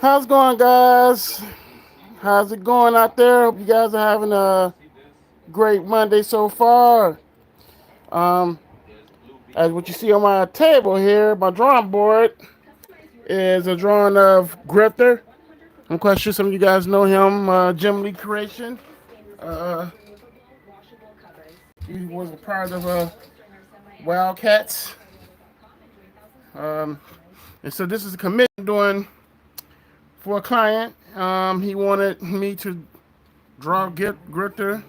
How's it going, guys? How's it going out there? Hope you guys are having a great Monday so far. Um, as what you see on my table here, my drawing board is a drawing of Grifter. I'm quite sure some of you guys know him, Jim Lee creation. Uh, he was a part of Wildcats. Um, and so this is a commission doing for a client. He wanted me to draw Grifter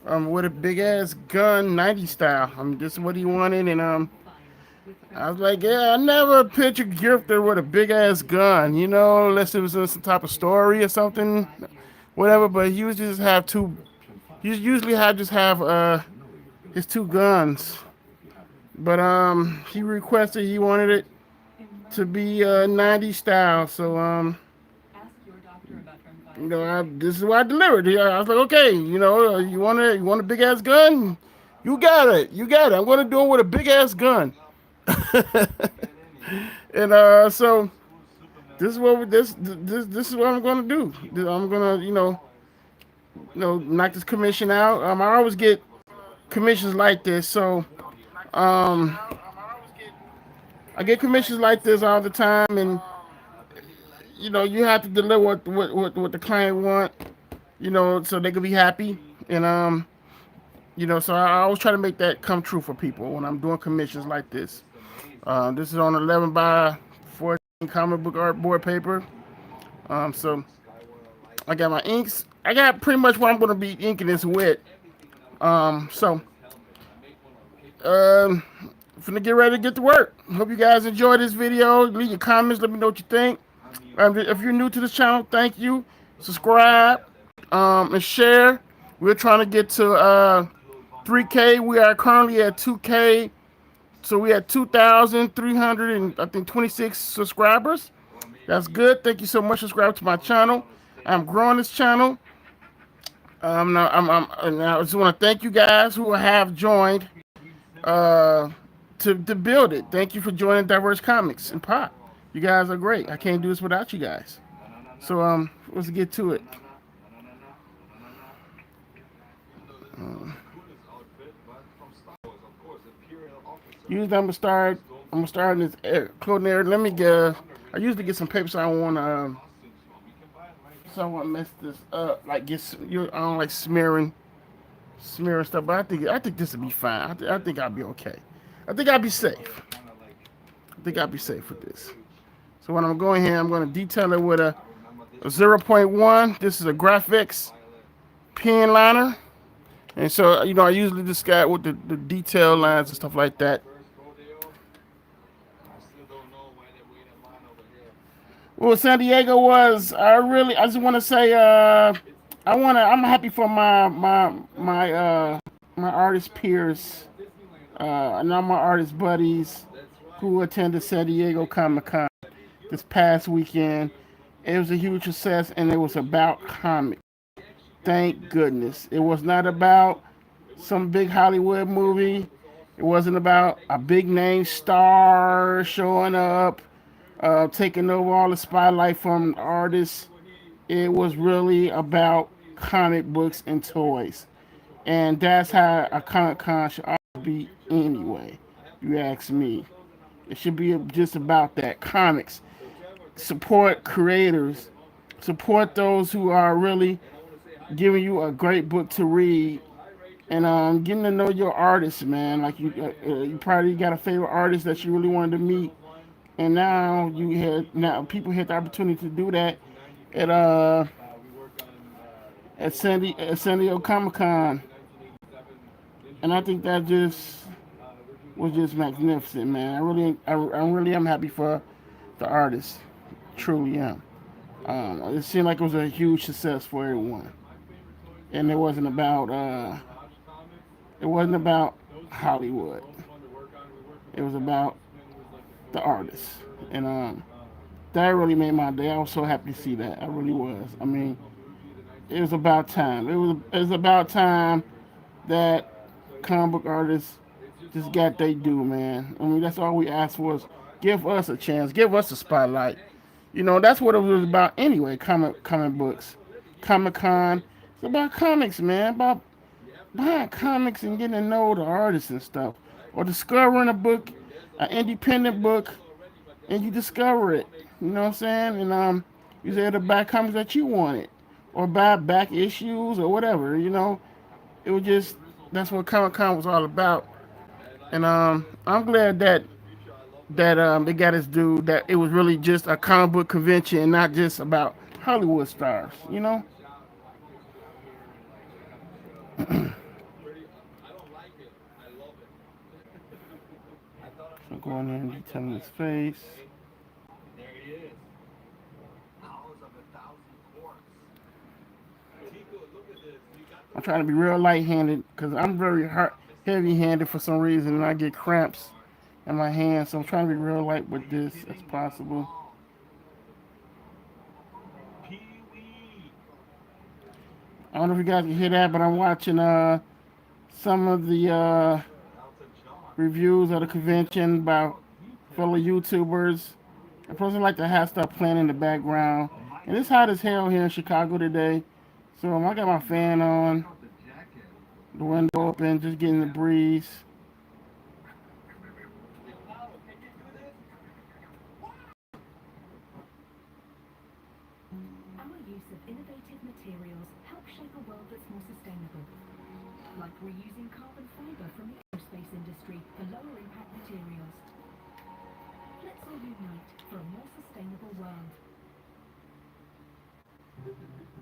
with a big ass gun, 90 style. This is what he wanted, and I was like, yeah, I never pictured Grifter with a big ass gun, unless it was in some type of story or something, whatever. But he usually just have two. He usually have his two guns, but he requested he wanted it to be 90 style, so this is what I delivered. I was like, okay, you want a big ass gun? You got it. You got it. I'm gonna do it with a big ass gun. And so this is what I'm gonna do. I'm gonna knock this commission out. I always get commissions like this, so um, I get commissions like this all the time, and you have to deliver what the client want, so they can be happy, and so I always try to make that come true for people when I'm doing commissions like this. This is on 11 by 14 comic book art board paper. So I got my inks. I got pretty much what I'm going to be inking this with. So um, finna get ready to get to work. Hope you guys enjoy this video. Leave your comments. Let me know what you think. If you're new to this channel, thank you. Subscribe and share. We're trying to get to 3K. We are currently at 2K. So we had 2,300 and I think 26 subscribers. That's good. Thank you so much for subscribing to my channel. I'm growing this channel. And I just want to thank you guys who have joined to build it. Thank you for joining Diverse Comics and Pop. You guys are great. I can't do this without you guys. So let's get to it. Usually I'm gonna start in this clothing area. Let me get. I usually get some paper so I don't want to. So I want to mess this up. Like I don't like smearing stuff. But I think this will be fine. I think I'll be okay. I think I'll be safe. I think I'll be safe with this. So when I'm going here, I'm going to detail it with a zero point 0.1. This is a graphics pen liner. And so, I usually just got with the detail lines and stuff like that. Well, San Diego was, I just want to say, I'm happy for my artist peers, and all my artist buddies who attended San Diego Comic Con this past weekend. It was a huge success, and it was about comics. Thank goodness. It was not about some big Hollywood movie. It wasn't about a big name star showing up, taking over all the spotlight from artists. It was really about comic books and toys. And that's how a Comic Con should always be anyway. You ask me. It should be just about that. Comics. Support creators. Support those who are really giving you a great book to read, and getting to know your artists, man. Like you probably got a favorite artist that you really wanted to meet, and now people had the opportunity to do that at San Diego Comic Con, and I think that just was just magnificent, man. I really am happy for the artists, truly am. It seemed like it was a huge success for everyone, and it wasn't about Hollywood. It was about the artists, and that really made my day. I was so happy to see that. I really was. I mean, it was about time. It was about time that comic book artists just got they due, man. I mean, that's all we asked for is give us a chance, give us a spotlight. You know, that's what it was about anyway. Comic books, Comic Con. It's about comics, man. About buying comics and getting to know the artists and stuff, or discovering a book, an independent book, and you discover it. You know what I'm saying? And you say to buy comics that you wanted, or buy back issues or whatever. You know, it was just that's what Comic Con was all about. And I'm glad that they got its due. That it was really just a comic book convention and not just about Hollywood stars. You know. So go in there and determine his face. I'm trying to be real light-handed because I'm very heavy-handed for some reason, and I get cramps in my hands. So I'm trying to be real light with this as possible. I don't know if you guys can hear that, but I'm watching some of the reviews of the convention by fellow YouTubers. A person like to have stuff playing in the background, and it's hot as hell here in Chicago today. So I got my fan on, the window open, just getting the breeze. Our use of innovative materials helps shape a world that's more sustainable, like reusing carbon fiber from the aerospace industry for lower impact materials. Let's all unite for a more sustainable world.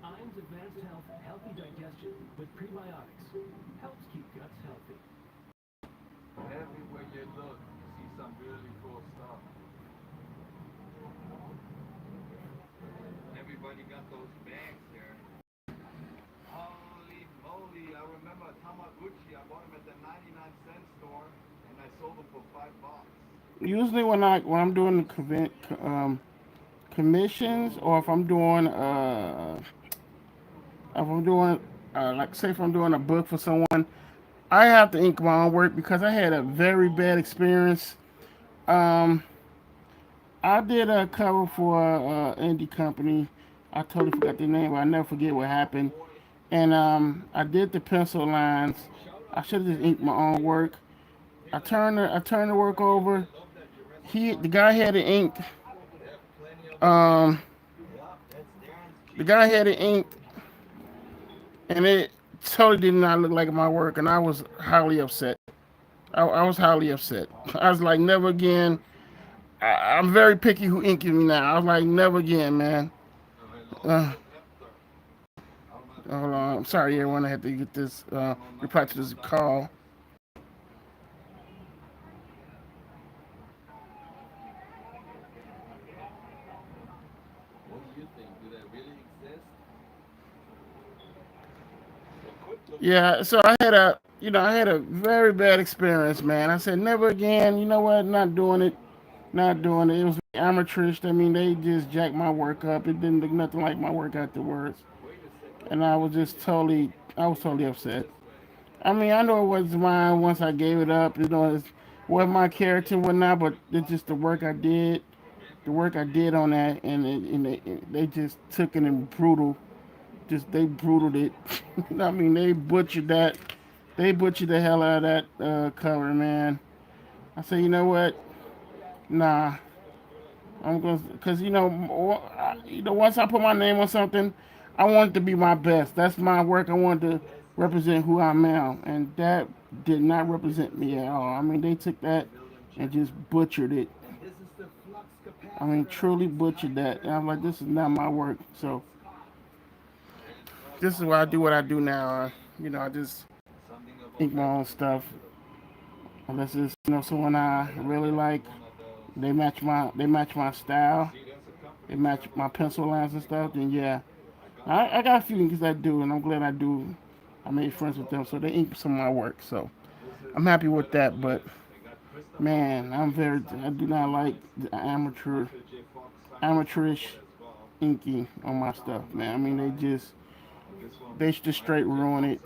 Iron's Advanced Health Healthy Digestion with prebiotics helps keep guts healthy. Everywhere you look, you see some really cool stuff. Everybody got those bags there. Holy moly, I remember Tamaguchi, I bought them at the 99-cent store and I sold them for $5. Usually when I'm doing the commissions, or if I'm doing like say if I'm doing a book for someone, I have to ink my own work because I had a very bad experience. Um, I did a cover for an indie company. I totally forgot the name, but I never forget what happened. And I did the pencil lines. I should have just inked my own work. I turned the work over. The guy had it inked. Um, the guy had it inked, and it totally did not look like my work, and I was highly upset. I was highly upset. I was like, never again. I'm very picky who inks me now. I was like, never again, man. Uh, Hold on. I'm sorry, everyone. I had to get this reply to this call. What do you think? Do they really exist? Yeah, so I had a very bad experience, man. I said never again. You know what? Not doing it. Not doing it. It was amateurish. I mean, they just jacked my work up. It didn't look nothing like my work afterwards, and I was totally upset. I mean, I know it was mine once I gave it up. It was my character and whatnot, but it's just the work I did on that, they just took it and they brutaled it. I mean, they butchered that. They butchered the hell out of that cover, man. I said, you know what? Nah, I'm going to, because once I put my name on something, I want it to be my best. That's my work. I want to represent who I am, and that did not represent me at all. I mean, they took that and just butchered it. I mean, truly butchered that. And I'm like, this is not my work. So this is why I do what I do now. I just ink my own stuff. Unless it's someone I really like, they match my style, they match my pencil lines and stuff. Then yeah, I got a few inks that do, and I'm glad I do. I made friends with them, so they ink some of my work. So I'm happy with that. But man, I do not like the amateurish inking on my stuff, man. I mean, they just straight ruin it.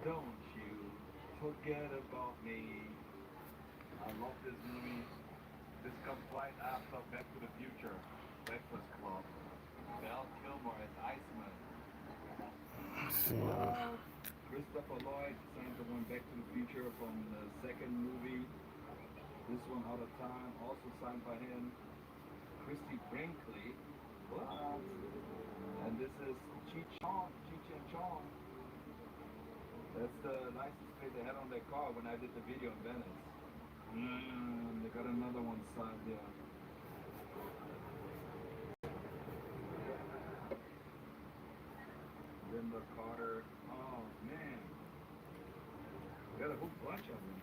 Don't you forget about me. I love this movie. This comes right after Back to the Future, Breakfast Club. Val Kilmer as Iceman. What? Christopher Lloyd signed the one Back to the Future from the second movie. This one Out of Time, also signed by him. Christy Brinkley. What? And this is Cheech and Chong. That's the license plate they had on their car when I did the video in Venice. They got another one signed there. Linda Carter. Oh man, we got a whole bunch of them.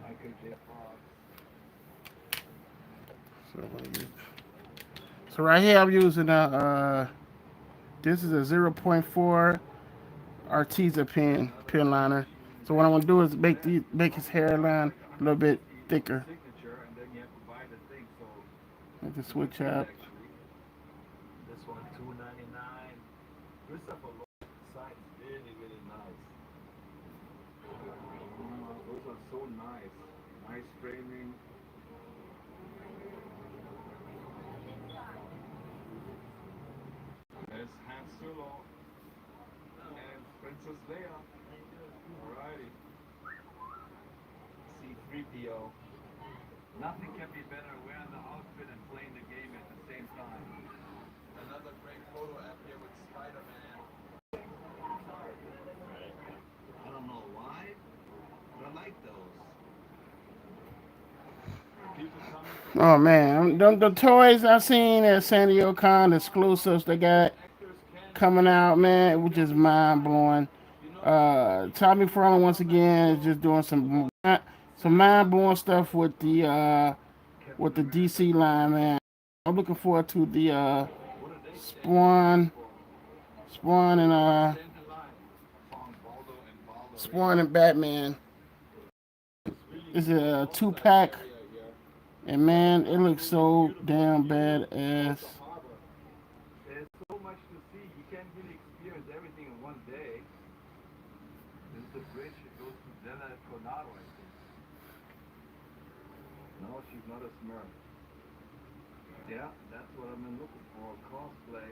Michael J. Fox. So right here I'm using this is a zero point 0.4 Arteza pen liner. So what I want to do is make his hairline a little bit thicker. Signature, and then you have to buy the thing. So Let the switch up. actually, this one $2.99. Christopher Lloyd sign is really really nice. Those are so nice. Nice framing. There's Han Solo and Princess Leia. Alrighty. C-3PO. Nothing can be better wearing the outfit and playing the game at the same time. Another great photo app here with Spider-Man. I don't know why, but I like those. People coming from Oh man, the toys I seen at San Diego Con exclusives they got actors can coming out, man, it was just mind blowing. Tommy Farrell once again is just doing some mind blowing stuff with the Captain DC America. line, man. I'm looking forward to the What are they standing Spawn, for? Spawn and Stand in line. Song Baldo and Balderina. Spawn and Batman. It's really It's cool. a All two that pack, area here. and man, it looks Absolutely so beautiful damn view of badass. the harbor. There's so much to see. You can't really experience everything in one day. This is the bridge that goes to Della Coronado, I think. No, she's not a Smurf. Yeah, that's what I've been looking for. Cosplay.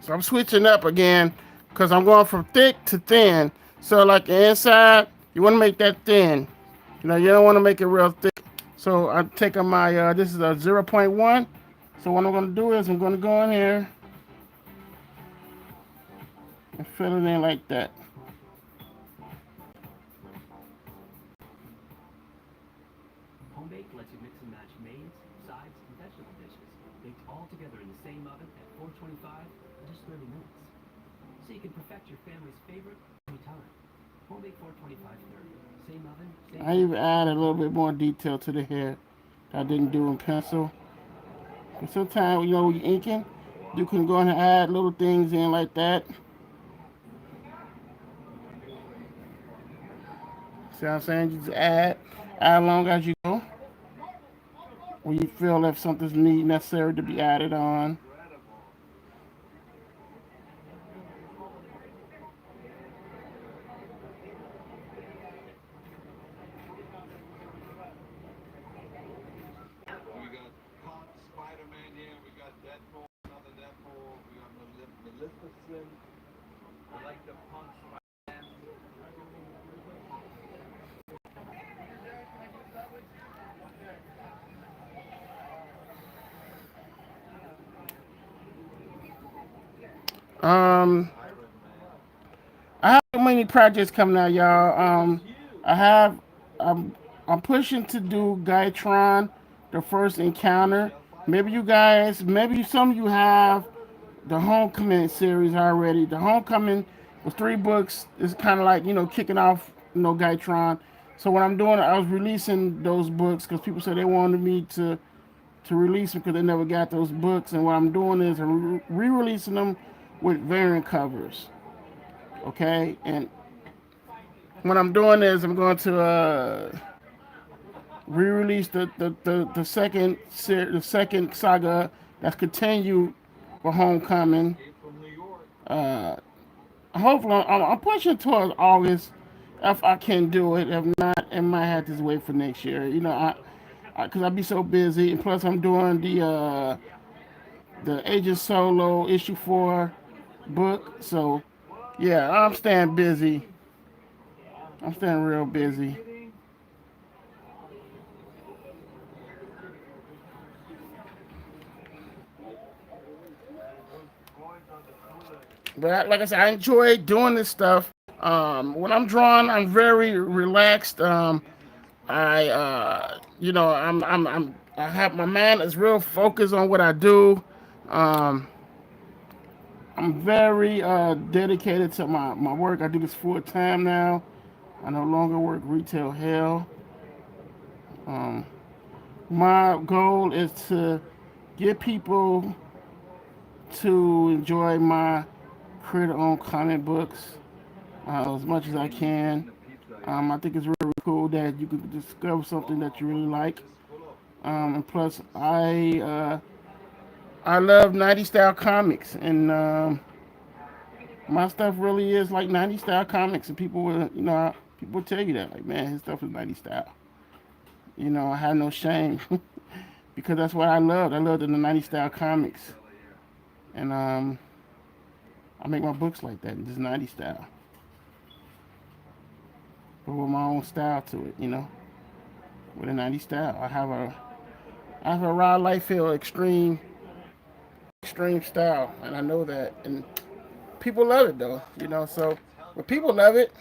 So I'm switching up again because I'm going from thick to thin. So like the inside, you want to make that thin. You don't want to make it real thick. So I'm taking my this is a zero point 0.1. So what I'm going to do is I'm going to go in here and fill it in like that. Home bake lets you mix and match mains, sides, and vegetable dishes, baked all together in the same oven at 425 in just 30 minutes. So you can perfect your family's favorite anytime. Home bake 425 30. Same oven, same I even time. add a little bit more detail to the hair that I didn't do in pencil. But sometimes, when you're inking, you can go and add little things in like that. See what I'm saying? You just add along as you go. When you feel that something's necessary to be added on. Incredible. We got Punk, Spider-Man here. We got Deadpool, another Deadpool. We got Maleficent. I like the Punk Spider-Man. Um, Iron Man. I have so many projects coming out, y'all. This is huge. I have I'm I'm pushing to do Gaitron, the first encounter. Michelle Maybe some of you have the Homecoming series already. The Homecoming was 3 books. It's kind of like kicking off Gaitron. So what I'm doing, I was releasing those books because people said they wanted me to release them because they never got those books. And what I'm doing is I'm re-releasing them with variant covers. Okay, and what I'm doing is I'm going to re-release the second saga that's continued for Homecoming. Escape from New York. Uh, Hopefully, I'm pushing towards August if I can do it. If not, I might have to wait for next year. You know, because I be so busy, and plus I'm doing the Agent Solo issue 4 book. So yeah, I'm staying busy. I'm staying real Are you busy. kidding? Those coins on the cooler. But like I said, I enjoy doing this stuff. When I'm drawing, I'm very relaxed. I have my mind is real focused on what I do. Um, I'm very dedicated to my work. I do this full time now. I no longer work retail hell. Um, my goal is to get people to enjoy my creator-owned comic books as much as I When you're can. eating a pizza, yeah. I think it's really cool that you can discover something that you really like. Just full of And plus, I love 90 style comics, and my stuff really is like 90 style comics, and people will, people will tell you that, like, man, his stuff is 90 style. I have no shame because that's what I loved. I loved the 90 style comics, fella here. and I make my books like that, just 90 style, but with my own style to it, with a 90 style. I have a Rod Lightfield extreme style, and I know that, and people love it though, So It's when healthy. people love it,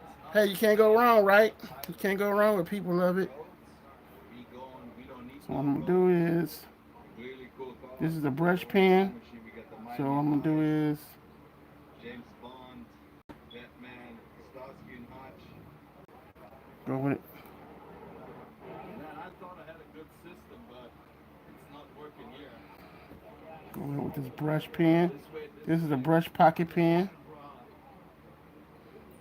It's not hey, you can't go wrong, right? You piled can't go wrong when people love it. coats. We don't need So what more I'm gonna coats. do is, Really cool this colors. is a brush Sewing pen. machine. We got the So Miami what I'm gonna do Vice, is, James Bond, Batman, Starsky and Hutch. go with it. Man, I thought I had a good system, but it's not working here. Go with this brush pen. This way, this This is a way. brush pocket pen.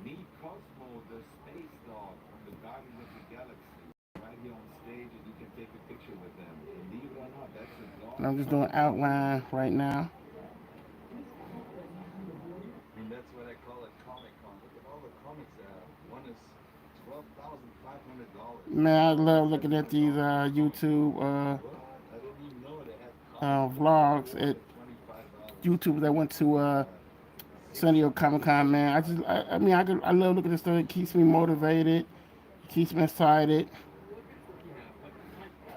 Meet Cosmo, the space dog from the Guardians of the Galaxy, right here on stage, and you can take a picture with them. Believe it or not, that's a And dog I'm just doing signed by him. outline right now. And that's what I call a comic con. Look at all the comics they have. One is $12,500. Man, I love looking at these $1,200 for a comic. YouTube What? I didn't even know they had comic books for vlogs more at than $25. YouTube that went to San Diego Comic Con. $60. Man, I love looking at stuff. It keeps me motivated. It keeps me excited.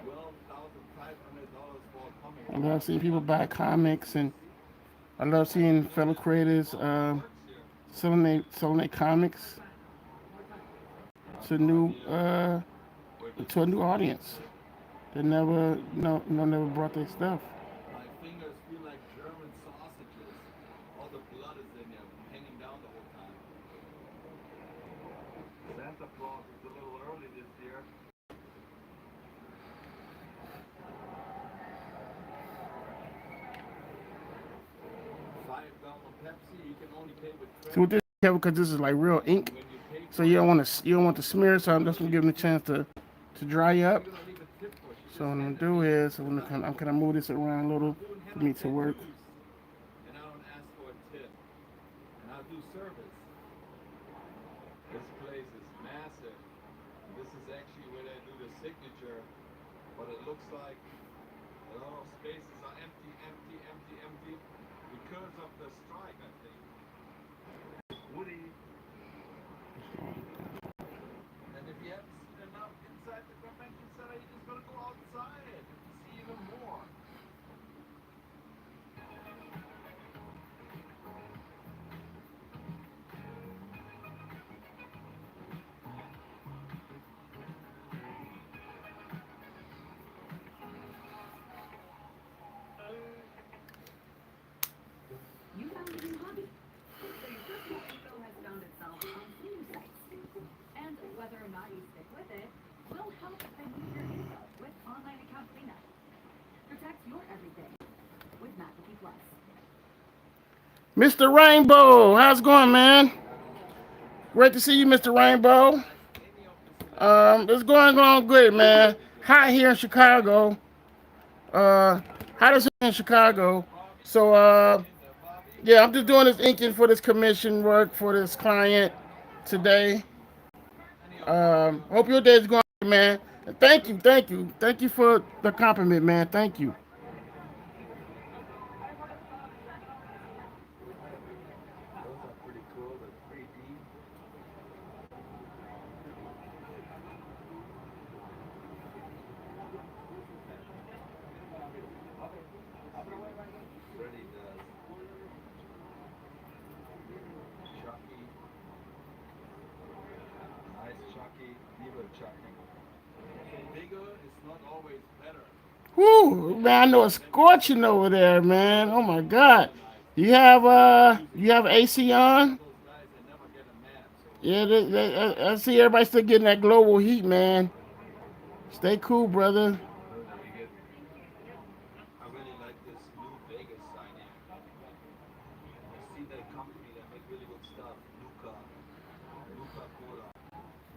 $12,500 for a comic I book. love seeing people buy comics, and I love seeing fellow creators selling their comics to new Where this to a is new audience that never never brought their stuff. my fingers feel like German sausages. All the blood is in there, hanging down the whole time. Santa Claus is a little early this year. $5 Pepsi, you can only pay with So with credit. this, careful because this is like real ink, And when you pay so for it, you don't want to smear. So I'm just gonna give them a chance to dry what are up. you gonna leave a tip for? She So just what I'm gonna handed do me is I'm $2. gonna move this around a little I'm doing for heavy me to work. tattoos, and I don't ask for a tip. And I do service. This place is massive. This is actually where they do the signature, but it looks like a lot of spaces are empty, empty, empty, empty because of the strike, I think. Woody, and if you haven't seen enough inside the convention center, you just gotta go outside and see even more. You found a new hobby. So your personal info has found itself on new sites. And whether or not Mr. Rainbow, how's it going, man? Great to see you, Mr. Rainbow. It's going on good, man. Hot here in Chicago. Uh, Hot as in Chicago. So, yeah, I'm just doing this inking for this commission work for this client today. Hope your day is going, man. And thank you for the compliment, man. Thank you. Those are pretty cool. The 3D. Freddy does. Chucky. Nice Chucky. Evil Chucky. Bigger is not always better. Whoo, man, I know it's scorching over there, man. Oh my God. You have AC on? Those guys, they never get a man. So Yeah, I see everybody still getting that global heat, man. Stay cool, brother. look, you get. I really like this new Vegas sign here. I see that company that make really good stuff. Nuka Cola.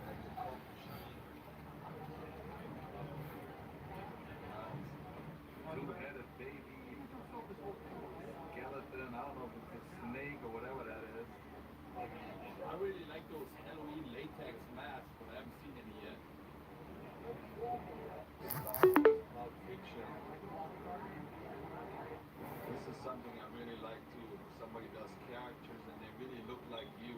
Like the Coke machine. Nice. Two-headed baby skeleton. I don't know if it's a snake or whatever that is. I really like those Halloween latex masks, but I haven't seen any yet. Star Wars Pulp Fiction. This is something I really like too. Somebody does characters and they really look like you.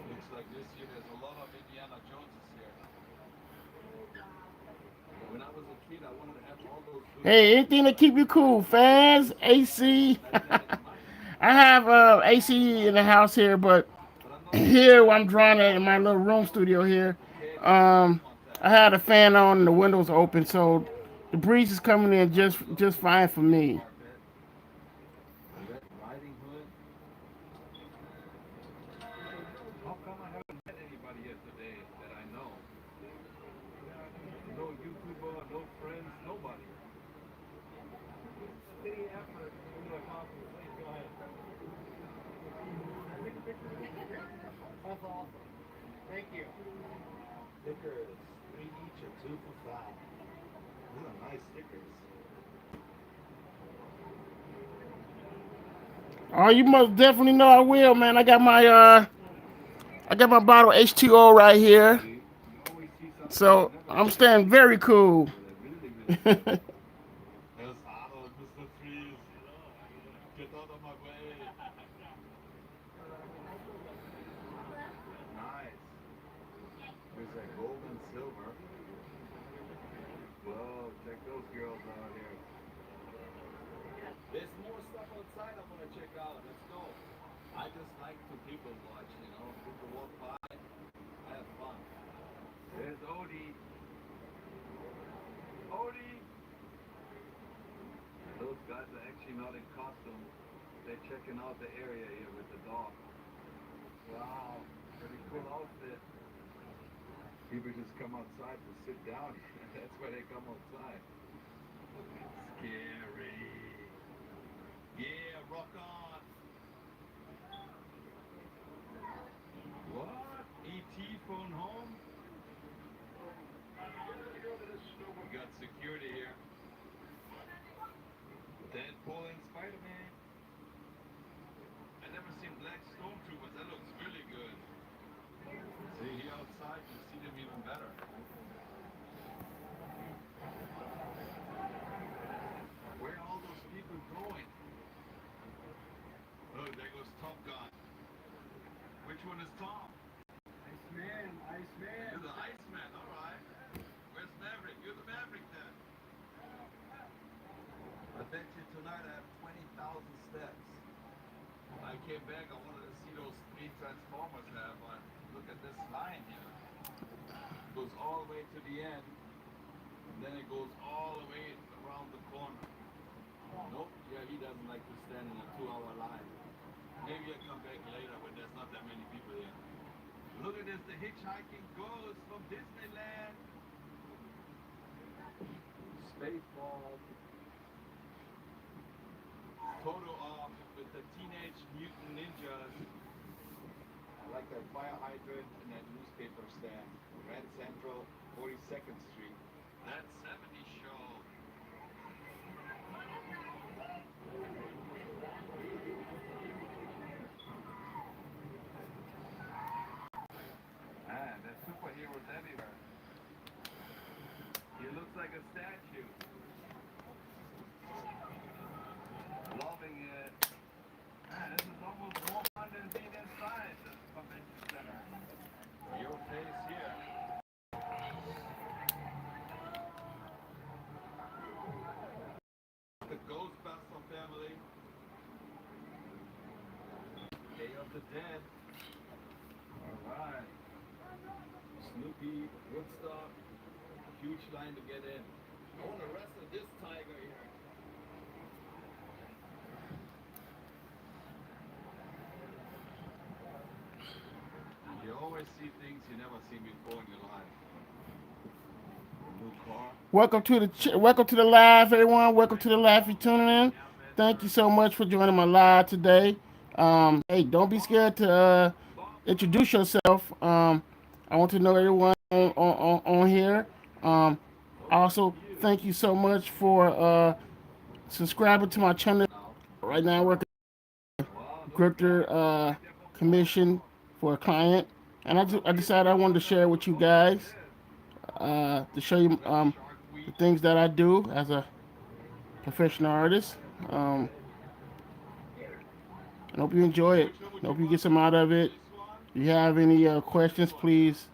Looks like this year there's a lot of Indiana Joneses here. When I was a kid, I wanted to have all those good Hey, toys, anything to keep you cool, fans, AC. but I didn't have the money. I have AC in the house here, but But I'm not gonna here tell where you I'm who drawing you at in are. my little room studio here, Okay, make eye um, I contact. had a fan on and the windows open, so the breeze is coming in Look, just fine for red me. carpet, Red Riding Hood. How come I haven't met anybody yet today that I know? No YouTuber, no friends, nobody. Steady effort. Give me a coffee. Please go ahead. That's awesome. Thank you. Stickers, three each or two for $5. These are nice stickers. Oh, you must definitely know I will, man. I got my bottle H2O right here, You always see something you so never I'm get in staying very cool. store. They're really, really good. There's Arnold, Mr. Freeze. Get out of my way. Nice. There's that gold and silver. Whoa, check those girls out here. There's more stuff outside I want to check out. Let's go. I just like to people watch, you know. People walk by, I have fun. There's Odie. Odie! Those guys are actually not in costume. They're checking out the area here with the dog. Wow, pretty cool outfit. People just come outside to sit down. That's why they come outside. Scary. Yeah, rock on. What? ET phone home? We got security here. Deadpool and Spider-Man. I never seen black stormtroopers. That looks really good. See, here outside, you see them even better. Where are all those people going? Oh, there goes Top Gun. Which one is Tom? Iceman, Iceman. You're the Iceman, all right. Where's Maverick? You're the Maverick then. I bet you tonight I have 20,000 steps. When I came back, I wanted to see those three Transformers have. Look at this line here. It goes all the way to the end, and then it goes all the way around the corner. Nope, yeah, he doesn't like to stand in a 2-hour line. Maybe I'll come back later when there's not that many people here. Look at this, the hitchhiking ghost from Disneyland. Spaceball. Photo op. with the Teenage Mutant Ninjas. I like that fire hydrant and that newspaper stand. Grand Central, 42nd Street. That 70s show. Man, there's superheroes everywhere. He looks like a statue. Loving it. Man, this is almost more fun than being inside the convention center. Your face here. The Ghostbuster family. Day of the Dead. Alright. Snoopy, Woodstock. Huge line to get in. I want to wrestle this tiger here. You always see things you never seen before in your life. A new car. Welcome to the live, everyone. Welcome to the live. If you're tuning in, thank you so much for joining my live today. Hey, don't be scared to introduce yourself. I want to know everyone on here. Also, thank you so much for subscribing to my channel. Right now, I'm working Grifter commission for a client, and I decided I wanted to share with you guys to show you the things that I do as a professional artist. I hope you enjoy it. I hope you get some out of it. If you have any questions, please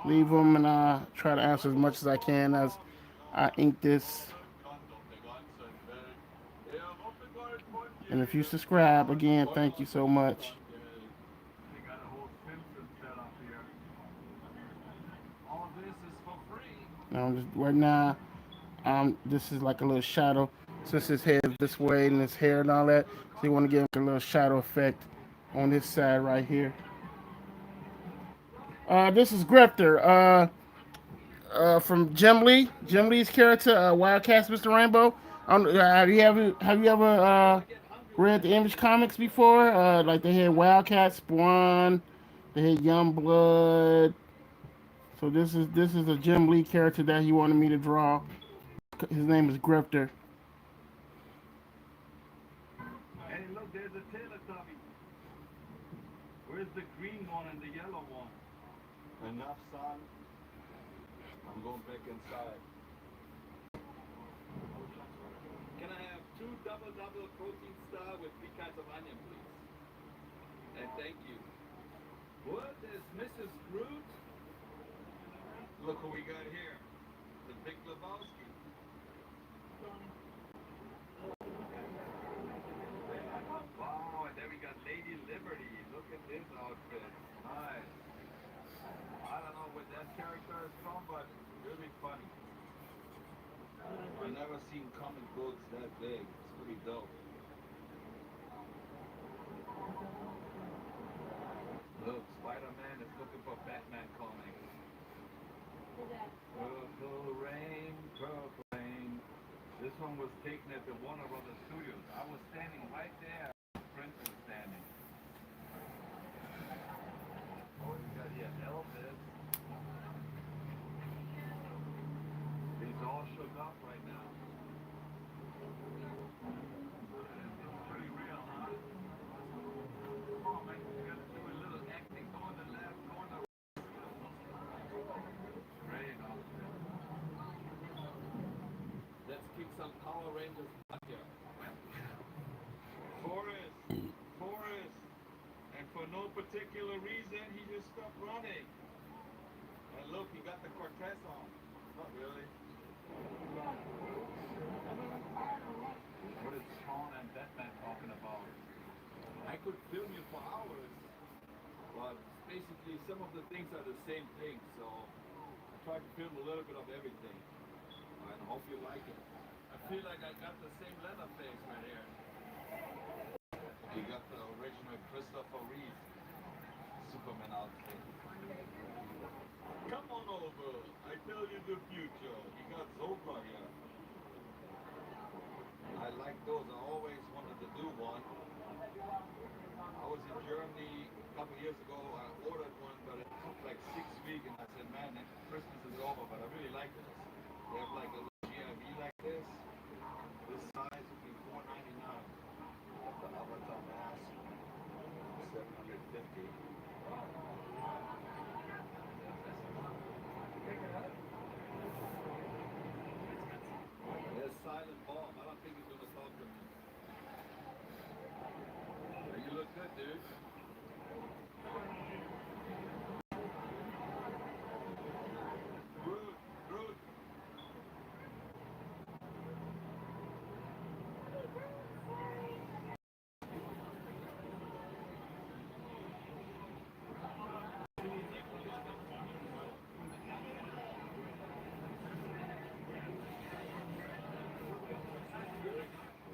leave them, and I'll try to answer as much as I can as I ink this. And if you subscribe, again, thank you so much. They got a whole Simpson set up here. All this is for free. Right now, this is like a little shadow. Since his head is this way and his hair and all that, so you want to give a little shadow effect on this side right here. This is Grifter. From Jim Lee. Jim Lee's character, Wildcats, Mr. Rainbow. Have you ever read the Image comics before? Like they had Wildcat Spawn, they had Youngblood. So this is a Jim Lee character that he wanted me to draw. His name is Grifter. Hey, look, there's a Teletubby. Where's the green one and the yellow one? Enough, son. I'm going back inside. Can I have 2 double protein star with 3 kinds of onion, please? And thank you. What is Mrs. Groot? Look who we got here. The Big Lebowski. Wow, and then we got Lady Liberty. Look at this outfit. Nice. I don't know where that character is from, but really funny. I've never seen comic books that big. It's pretty dope. Look, Spider-Man is looking for Batman comics. Purple Rain, Purple Rain. This one was taken at the Warner Brothers Studios. I was standing right there. Prince was standing. Oh, you got here Elvis. He's all shook up right now. It's pretty real, huh? Oh, man, you gotta do a little acting. Go on the left, go on the right. There you go. Let's kick some Power Rangers back here. Forrest. And for no particular reason, he just stopped running. And look, he got the Cortez on. Not really. What is Sean and Batman talking about? I could film you for hours, but basically some of the things are the same thing, so I tried to film a little bit of everything. I hope you like it. I feel like I got the same leather face right here. You got the original Christopher Reeve Superman outfit. Come on over. I tell you the future. You got Zobra here. I like those. I always wanted to do one. was in Germany a couple years ago. I ordered one, but it took like 6 weeks, and I said, man, Christmas is over. But I really like this. They have like a little GIV like this. This size would be $4.99. The avatar mask, $750. There's silent bomb. I don't think he's gonna talk to me. You look good, dude. Groot, Groot.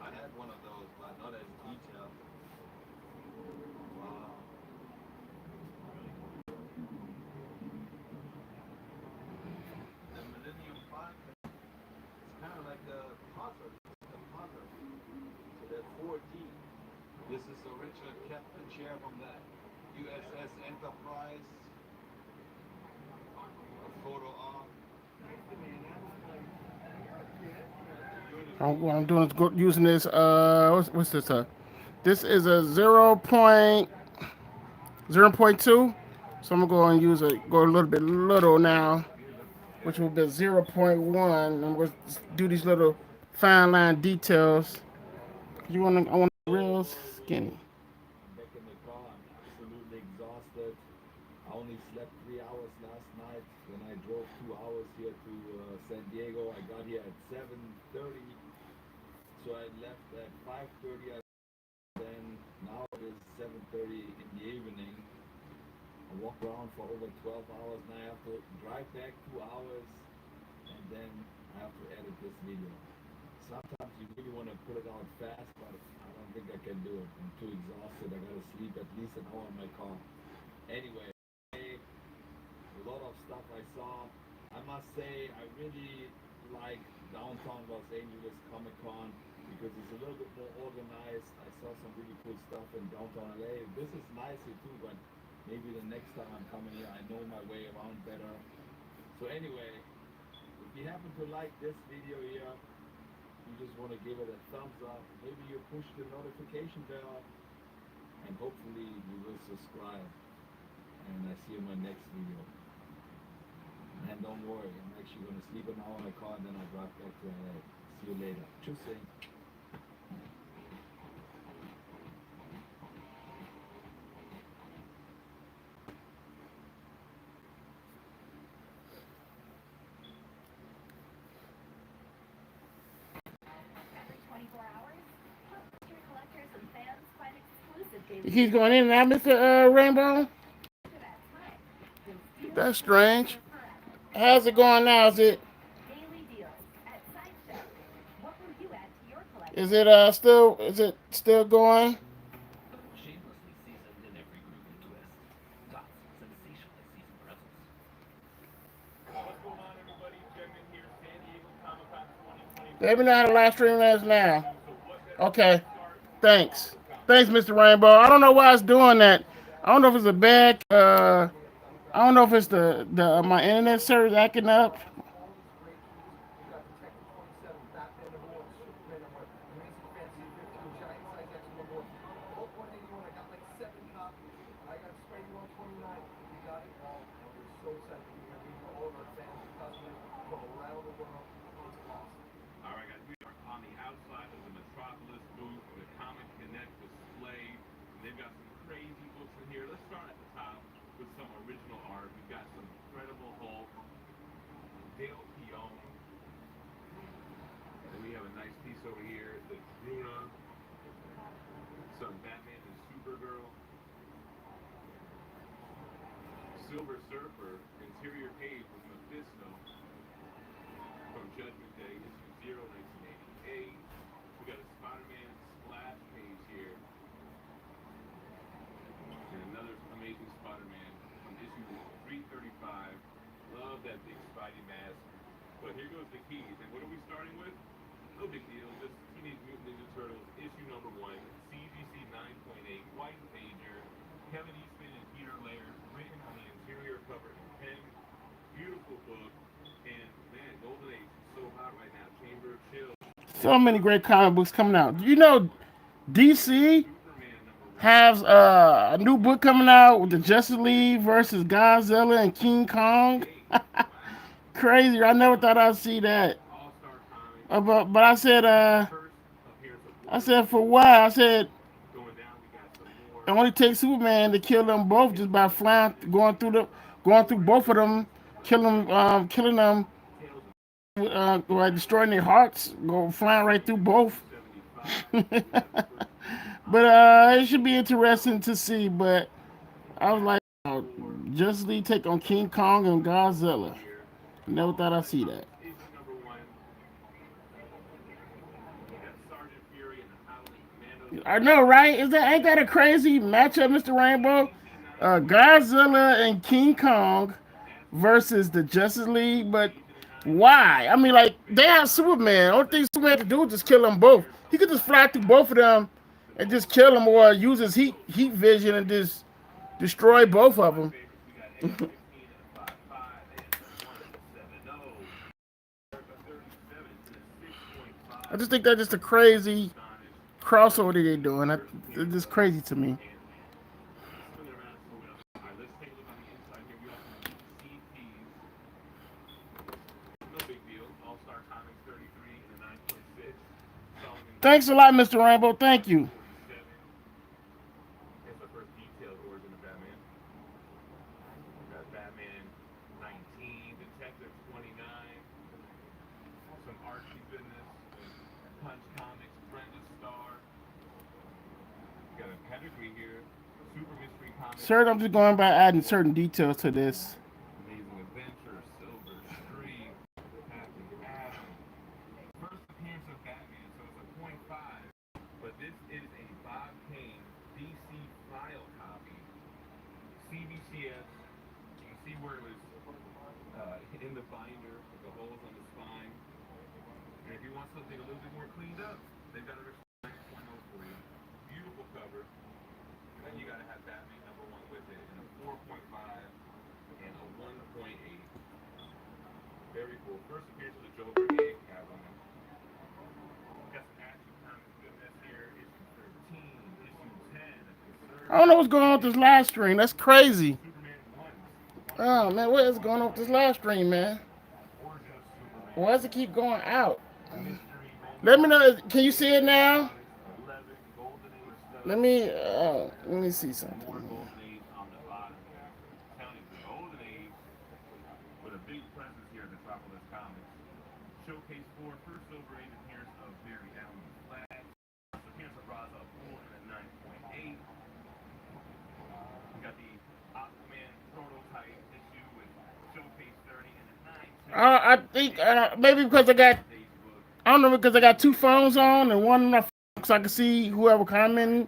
I had one of those, but not as detailed. Wow. The Millennium Falcon, it's kind of like the puzzle. So they're 4D. This is the original captain chair from the USS Enterprise. A photo op. What I'm doing is using this. What's this? This is a 0.2. So I'm gonna go and go a little bit little now, which will be 0.1, and we'll do these little fine line details. I want real skinny. I'm back in the car. I'm absolutely exhausted. I only slept 3 hours last night. Then I drove 2 hours here to San Diego. I got here at 7:30. So I left at 5:30. Then now it is 7:30 in the evening. I walked around for over 12 hours. Now I have to drive back 2 hours, and then I have to edit this video. Sometimes you really want to put it out fast, but I don't think I can do it. I'm too exhausted. I gotta sleep at least an hour in my car. Anyway, a lot of stuff I saw. I must say I really like downtown Los Angeles Comic Con because it's a little bit more organized. I saw some really cool stuff in downtown LA. This is nicer too, but maybe the next time I'm coming here I know my way around better. So anyway, if you happen to like this video here, you just want to give it a thumbs up, maybe you push the notification bell, and hopefully you will subscribe. And I see you in my next video. And don't worry, I'm actually going to sleep an hour in my car and then I'll drive back to LA. See you later. Tschüss. Every 24 hours, poster collectors and fans find exclusive daily He's going in and out, Mr. Rainbow. after that time. You'll steal That's strange. forever. How's it going now? Daily deals at Sideshow. What will you add to your collection? Is it still going? Shamelessly seasoned in every groove and twist. Tots, sensationally seasoned pretzels. What's going on, everybody? Kevin here, San Diego Comic-Con 2020. Let me know how the live stream is now. So what better Okay. start? Thanks. Thanks, Mr. Rainbow. I don't know why it's doing that. I don't know if it's a bad. I don't know if it's the my internet service acting up. All right, guys, we are on the outside of the Metropolis booth with Comic Connect display. They've got some crazy books in here. Let's start at the top with some original art. We've got some Incredible Hulk, Dale Keown. And we have a nice piece over here, the Druna, some Batman and Supergirl, Silver Surfer, interior page with Mephisto from Judgment Day, issue 0, 1988. We got a Spider-Man splash page here. And another amazing Spider-Man from issue 335. Love that big Spidey mask. But here goes the keys. And what are we starting with? No big deal. Just Teenage Mutant Ninja Turtles issue number one, CGC 9.8, white pager, Kevin Eastman and Peter Laird, written on the interior cover in pen. Beautiful book, and man, Golden Age is so hot right now. Chamber of Chill, So many great comic books coming out. You know, DC Superman number one. has a new book coming out with the Justice League versus Godzilla and King Kong. Wow. Crazy! I never thought I'd see that. All Star Comics. But First appearance of I Wonder said for Woman. why? I said Going down, we got some it more. only takes Superman to kill them both just by flying, going through both of them, killing them, Tales of like destroying their hearts, go flying right through both. 75. But We got the first it should be interesting to see. But I was like, Justice League take on King Kong and Godzilla. here. Never All thought I'd Star see that. Comics issue number one. We got Sergeant Fury and the Howling Commandos. I know, right? Ain't that a crazy matchup, Mr. Rainbow? Godzilla and King Kong versus the Justice League, but why? I mean, like they have Superman. Only thing Superman had to do is just kill them both. He could just fly through both of them and just kill them, or use his heat vision and just destroy both of them. Favorites, we got AR-15 and a 5.5, AS-1 and a 7.0. America 37 and a I 6.5. just think that's just a crazy Astonished. crossover that they're doing. It's just crazy to me. Swing it around and see what else. All right, let's take a look on the inside here. We also have CPs. No big deal. All Star Comics 33 and a 9.6. Solomon Thanks a lot, Mr. Rainbow. Thank you. 47. Here's the first detailed origin of Batman. We got Batman 19, Detective 29, some Archie goodness, Punch Comics, Brenda Star. We got a pedigree here, Super Mystery Comics, Sir, I'm just going by adding certain details to this. Amazing Adventure, Silver Streak, Happy Adam. First appearance of Batman, so it's a .5, but this is a Bob Kane DC file copy. CBCS, you can see where it was in the binder with the holes on the spine. And if you want something a little bit more cleaned up, they've got a 9.0 for you. Beautiful cover. And then you got to have Batman number one with it in a 4.5 and a 1.8. Very cool. First appearance of the Joker and Catwoman. Got some action comics goodness here. Issue 13, issue 10. I don't know what's going on with this live stream. That's crazy. Superman 1. Oh man, what is going on with this live stream, man? Origin of Superman. Why does it keep going out? Mystery Let me know. Can you see it now? 11, Golden Age stuff. Let me see something. More Golden Age on the bottom here. I'm telling you, the Golden Age with a big presence here at Metropolis Comics. Showcase 4, first Silver Age appearance of Barry Allen Flash. First appearance of Ra's al Ghul in a 9.8. We got the Aquaman prototype issue with Showcase 30 and a 9. I think maybe because I don't know, because I got two phones on and one on my phone so I can see whoever commenting.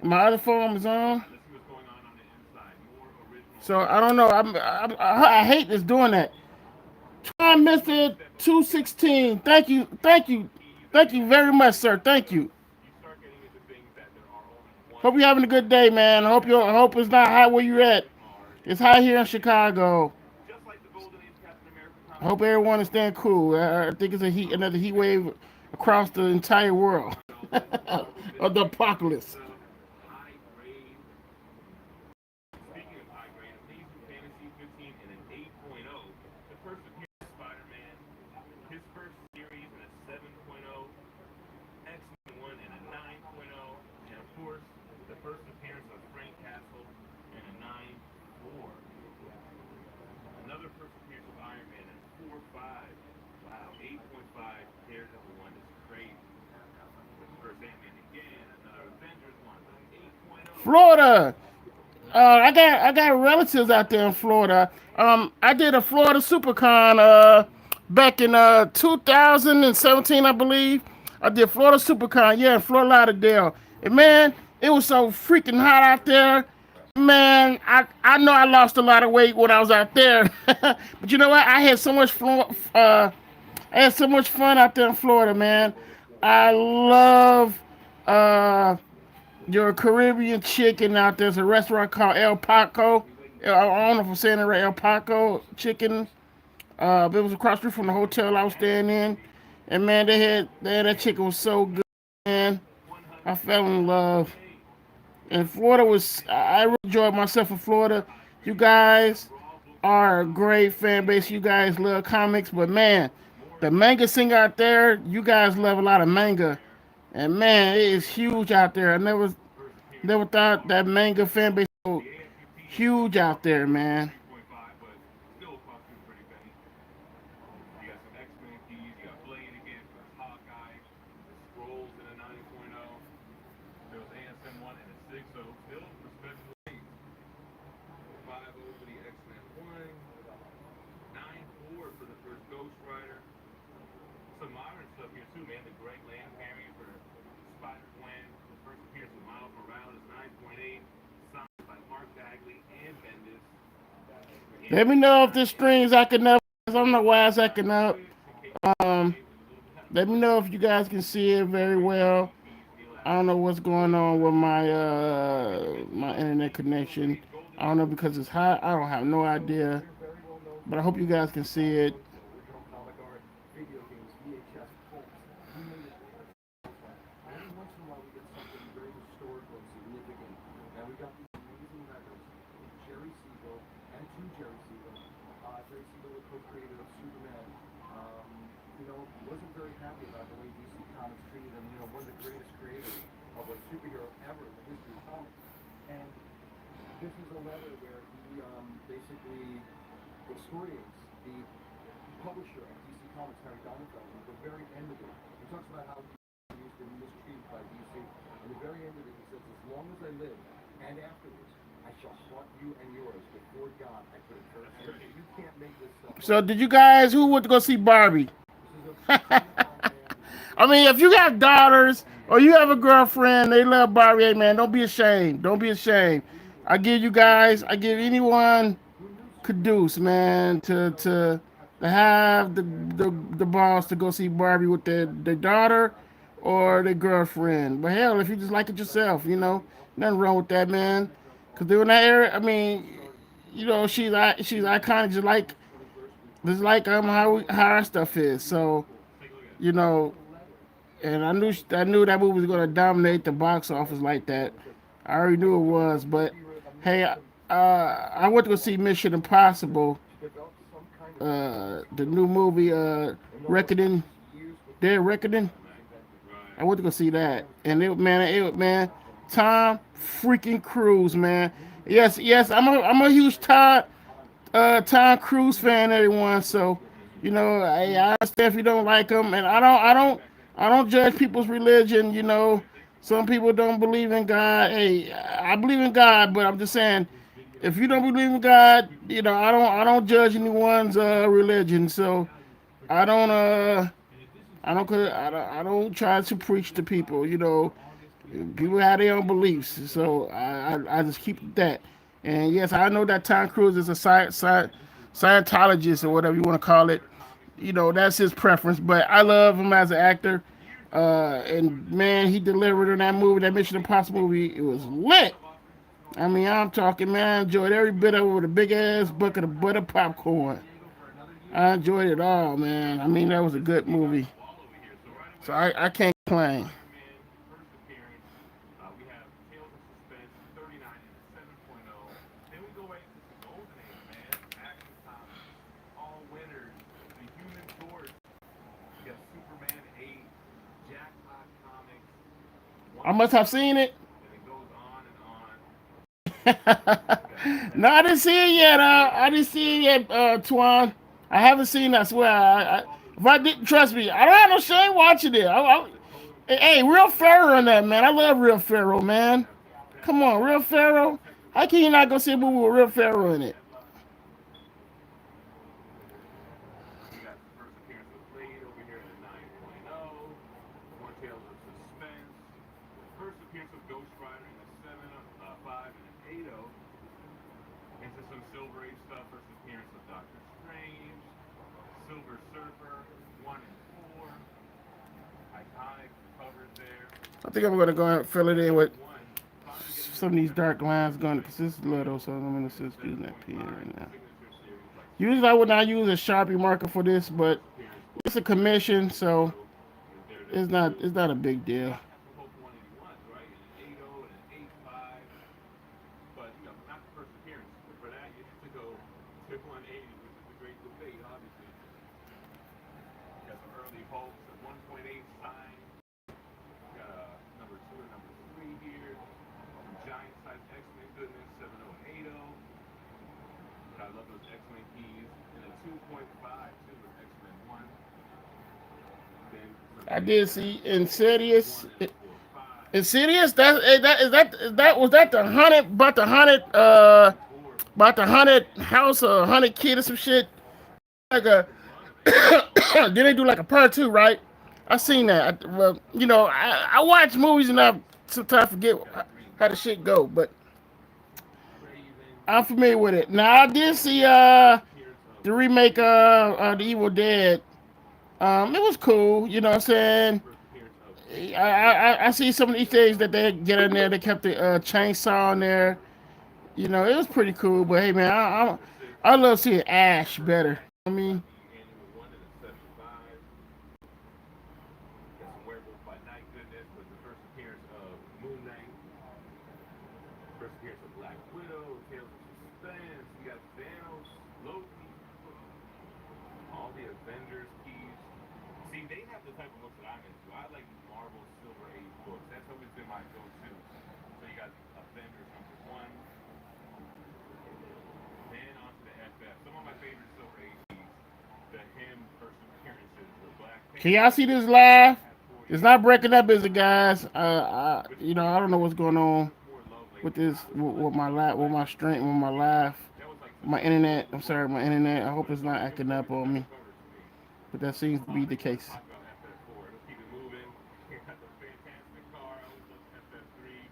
My other phone is on. Let's see what's going on the inside. More original. So I don't know. I hate this doing that. Try Mr. 216. Thank you very much, sir. Thank you. You start getting into things that there are only one Hope you're having a good day, man. I hope it's not hot where you're at. Mars. It's hot here in Chicago. Just like the Golden Age Captain America I comic. hope everyone is staying cool. I think it's another heat wave across the entire world of the apocalypse. High grade. Speaking of high grade, Amazing Fantasy 15 and an 8.0. The first appearance of Spider-Man. His first series in a 7.0. X-Men 1 and a 9.0. And of course, the first appearance of Frank Castle in a 9.4. Another first appearance of Iron Man in 4.5. Wow, 8.5 compared to the one is crazy. First Ant-Man again, another Avengers one, but 8.0. Florida. I got relatives out there in Florida. I did a Florida SuperCon back in 2017, I believe. I did Florida SuperCon, yeah, in Fort Lauderdale. And man, it was so freaking hot out there. Man, I know I lost a lot of weight when I was out there, but you know what? I had so much I had so much fun out there in Florida, man. I love uh, your Caribbean chicken out there. There's a restaurant called El Paco. I don't know if I'm saying it right. El Paco chicken. It was across the street from the hotel I was staying in, and man, they had that chicken was so good, man. I fell in love. And Florida was I really enjoyed myself in Florida. You guys are a great fan base. You guys love comics, but man, the manga scene out there, you guys love a lot of manga. And man, it is huge out there. I never thought that manga fan base was so huge out there, man. 3.5, but still cost you a pretty penny. You got some X-Men keys, you got Blade again, there's Hawkeye, the Scrolls in a 9.0, there was ASM1 and a 6.0, still respectable. 5.0 for the X-Men 1, 9.4 for the first Ghost Rider. Some modern stuff here too, man. The Greg Land variant for Spider-Gwen, the first appearance of Miles Morales, 9.8, signed by Mark Bagley and Bendis. Let me know if this stream's acting up. I don't know why it's acting up. Um, Let me know if you guys can see it very well. I don't know what's going on with my internet connection. I don't know because it's hot. I don't have no idea. But I hope you guys can see it. Original comic art, video games, VHS, pulps. We made it every once in a while we get something very historical and significant. And we got these amazing records from Jerry Siegel and to Jerry Siegel. Jerry Siegel, the co-creator of Superman, wasn't very happy about the way DC Comics treated him. One of the greatest creators of a superhero ever in the history of comics. And this is a letter where he basically excoriates the publisher of DC Comics, Harry Donenfeld, at the very end of it. He talks about how he's been mistreated by DC. At the very end of it, he says, "As long as I live, and afterwards, I shall haunt you and yours before God. I put a curse on you. You can't make this stuff So up." did you guys who went to go see Barbie? This is a I mean, if you got daughters or you have a girlfriend, they love Barbie, hey man, don't be ashamed. Don't be ashamed. I give anyone Caduce, man, to have the balls to go see Barbie with their daughter or their girlfriend. But hell, if you just like it yourself, nothing wrong with that, man. Cause they're in that area. I mean, she's iconic, just like how our stuff is. So you know, and I knew that movie was gonna dominate the box office like that. I already knew it was, but hey, I went to go see Mission Impossible, the new movie, Reckoning, Dead Reckoning. I went to go see that, and man, Tom freaking Cruise, man. Yes, yes, I'm a huge Tom Cruise fan, everyone. So, I understand if you don't like him, and I don't judge people's religion. Some people don't believe in God. Hey, I believe in God, but I'm just saying, if you don't believe in God, I don't judge anyone's religion. So, I don't I don't try to preach to people. People have their own beliefs, so I just keep that. And yes, I know that Tom Cruise is a Scientologist or whatever you want to call it. That's his preference, but I love him as an actor. And man, he delivered in that movie, that Mission Impossible movie. It was lit. I mean, I'm talking, man. I enjoyed every bit of it with a big ass bucket of butter popcorn. I enjoyed it all, man. I mean, that was a good movie. So I can't complain. Superman, first appearance. We have Tales of Suspense, 39 and a 7.0. Then we go right into the golden age, man. Action comics, all winners. The Human Torch. You got Superman 8, Jackpot Comics, I Wonder must have Woman, seen it. and it goes on and on. You got No, I didn't see it yet. I didn't see it yet, Twan. I haven't seen it. I swear. If I didn't trust me, I don't have no shame watching it. Hey, Real Pharaoh in that, man. I love Real Pharaoh, man. Come on, Real Pharaoh. How can you not go see a movie with Real Pharaoh in it? We got the first appearance of Blade over here at a 9.0. More Tales of Suspense. First appearance of Ghost Rider in a 7, 5, and an 8.0. Into some Silver Age stuff. First appearance of Doctor Strange. Silver Surfer. 1 and 4, iconic covers there. I think I'm gonna go and fill it in with Number 1, finally getting some of into these some dark lines going because this is little, so I'm gonna just use that pen 725 right now. signature series like Usually I would Spectre, not use a Sharpie marker for this, but first appearance it's a book, commission, Grifter so Crew is it's Daredevil not 2. it's not a big You deal. got to have some Hulk 181s, right? And an 80 and an 85. But, not the first appearance. For that, you have to go to 180, which is the great debate, obviously. Got some early Hulks at 1.8 signed. Got number 2 and number 3 here. Some giant size X-Men goodness, 70 and 80. But I love those X-Men keys. And a 2.5 too with X-Men 1. Then some I did Grifter see X-Men Insidious. 1 and a 4.5. Insidious. That was that the haunted about the haunted house or haunted kid or some shit. Like That's a the run of it. then they do like a part two, right? I seen that. Well, I watch movies and I sometimes forget Got Green how the shit Goblin, go, but Raven, I'm familiar with it. Now I did see first appearance of the remake Grifter, The Evil Dead. It was cool. You know what I'm saying? first appearance of I see some of the Easter eggs that they get in there. They kept the chainsaw in there. It was pretty cool. But hey, man, number 6, I love seeing Ash first better. I mean, annual 1 and a 75. Got some Werewolf by Night goodness with the first appearance of Moon Knight, first appearance of Black Widow, Tales of Suspense. You got Thanos, Loki, all the Avengers keys. See, they have the type of books that I'm into. I like Marvel Silver Age books. That's always been my go-to. So you got Avengers #1, then onto the FF. Some of my favorite Silver Age keys. The him first appearances, the Black can y'all Panther, see this live? Hat It's 40, not breaking up, is it, guys? which I don't know has what's going gotten on much more love with lately. this, I was with collecting my those with Black my Panther stream, with keys. my live, That was like such my a cool internet. I'm little sorry, look, my internet. I hope but it's it's not always acting up the on type me, of cover to me. but that seems to Oh, be they the want to case. talk about FF4. Let's keep it moving. You got the fantastic car. I always love FF3.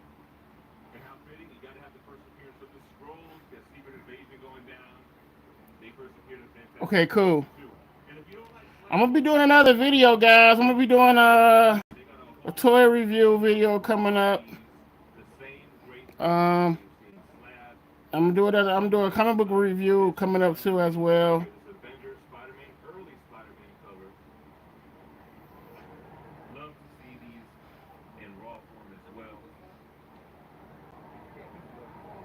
And how fitting, you got to have the first appearance of the Scrolls. You got Secret Invasion going down. They first appeared in Fantastic Okay, Four cool. issue 2. And if you don't like I'm Flash gonna be doing Gordon, another video, guys. I'm gonna be doing they got a a whole toy bunch of review video Silver coming Age up. keys. The same great books that Um, you've seen Slab. I'm doing a comic book review Vintage coming up too Avengers as keys well. here. This Avengers Spider-Man, early Spider-Man cover. Love to see these in raw form as well.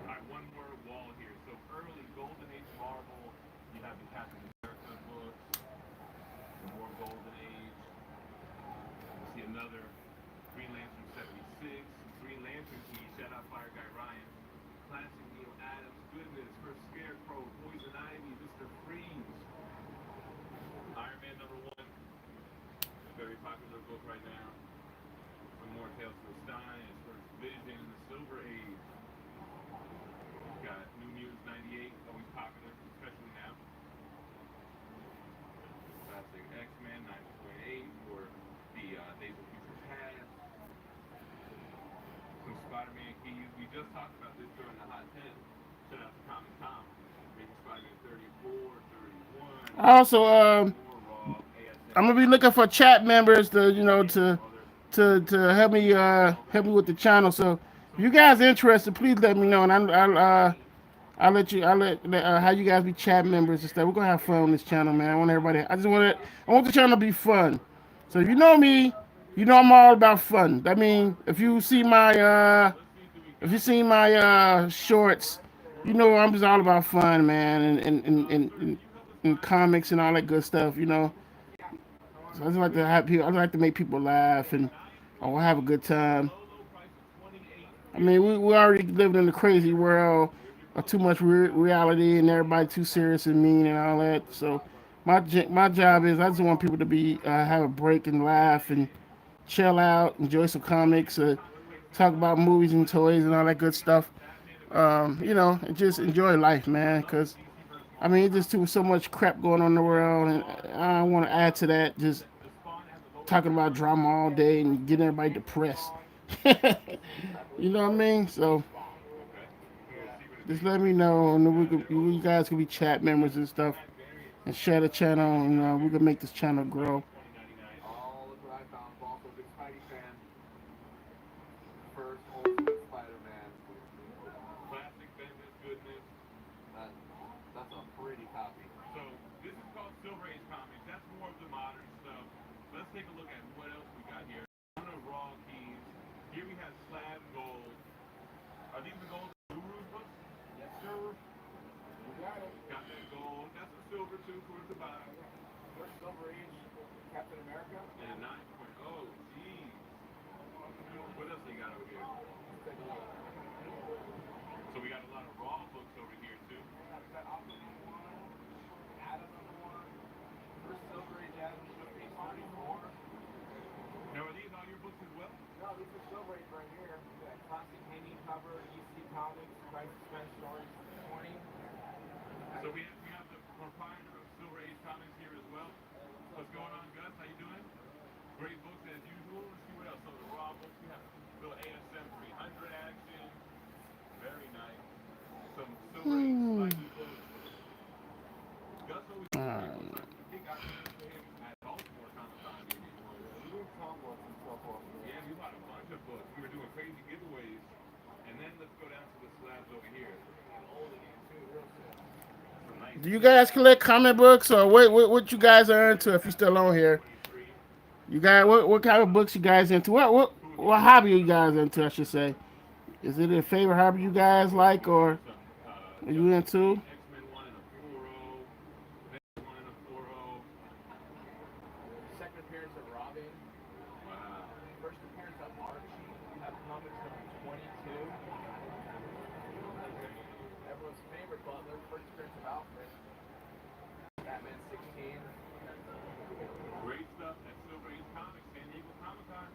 All right, one more wall here. So early Golden Age Marvel, you have the Captain America books, some more Golden Age. You see another Green Lantern 76, some Green Lantern keys. Shout out Fire Guy Ryan. Classic Neil Adams goodness for Scarecrow, Poison Ivy, Mr. Freeze. Iron Man #1, very popular book right now. Some more Tales to Stein, his first Vision in the Silver Age. Got New Mutants '98, always popular, especially now. Classic X-Men 9.8 for the Days of Future Past. Some Spider-Man keys. We just talked about this during the Hot 10. Shout out to Comic Tom. Making Spider-Man 34, 31. Also, More raw I'm ASM gonna be keys. looking for chat members to And some other to help me with the channel. So if you Silver guys Age interested, please let me know, and keys. I'll let how you guys be chat members and stuff. We're gonna have fun on this channel, man. I want everybody. I want the channel to be fun. So if you know me, you know I'm all about fun. I mean, Let's see who we if you got see here. my shorts, you know I'm just all about fun, man, Sir, can you help us and find this comics and all that good stuff. So I just like to have people. I just like to make people laugh and or have a 9.8? good time. Low, low price of 28. I Here's mean, your we book. already living in a crazy world Here's your of book. too much reality and everybody too serious and mean and all that. So my job is I just want people to be have a break and laugh and chill out, enjoy some comics, talk about movies and toys and all that good stuff. Batman against Superman. And just enjoy life, man. Love the Cause DC versus I Marvel mean, it's just comics. too so much crap going on in the You got the world, and Spawn. I don't want to add to that. Just The Spawn has the lowest talking print about run. drama all day and getting everybody depressed. You know what I mean? So Okay. Secret just let Invasion. me know, and then you Oh, guys can be chat members and stuff, black variants. and share the channel, and we can make this channel grow. first Ultimate Spider-Man. Classic Bendis goodness. That, that's a pretty copy. So this is called Silver Age Comics. That's more of the modern stuff. Let's take a look at what else we got here. One of raw keys. Here we have Slab Gold. Are these the gold Guru's books? Yes, sir. You got it. Got that gold. Got some silver too towards the bottom. First Silver Age Captain America. And 9.0. Geez. What else they got over here? Let's take a look. So we got a lot of raw books over here too. Yeah, we got Aquaman 1, Adam number 1. First Silver Age Adam, page 34. Now are these all your books as well? No, these are Silver Age right here. We got classic hanging cover, EC Comics, Crisis Suspense Stories 20. So we have the proprietor of Silver Age Comics here as well. What's going on, Gus? How you doing? Great books as usual. Let's see what else. So the raw books, we have little ASM 300 action. Very nice. Some Silver Age spicy books. Gus always I think I remember him at Baltimore Comic-Con. We did Tom books and so forth. Yeah, we bought a bunch of books. We were doing crazy giveaways. And then let's go down to the slabs over here. And old again, too, real soon. Some nice Do you guys collect comic books, or what you guys are into? If you're still on here, 23. you guys what kind of books you guys into? What hobby you guys into? I should say. Is it a favorite hobby you guys like, or are you into? X-Men 1 and a 4-0. Venom 1 and a 4-0. Second appearance of Robin. Wow. First appearance of Archie. We have comics number 22. Everyone's favorite Butler. First appearance of Alfred. Batman 16. Great stuff at Silver Age Comics, San Diego Comic-Con.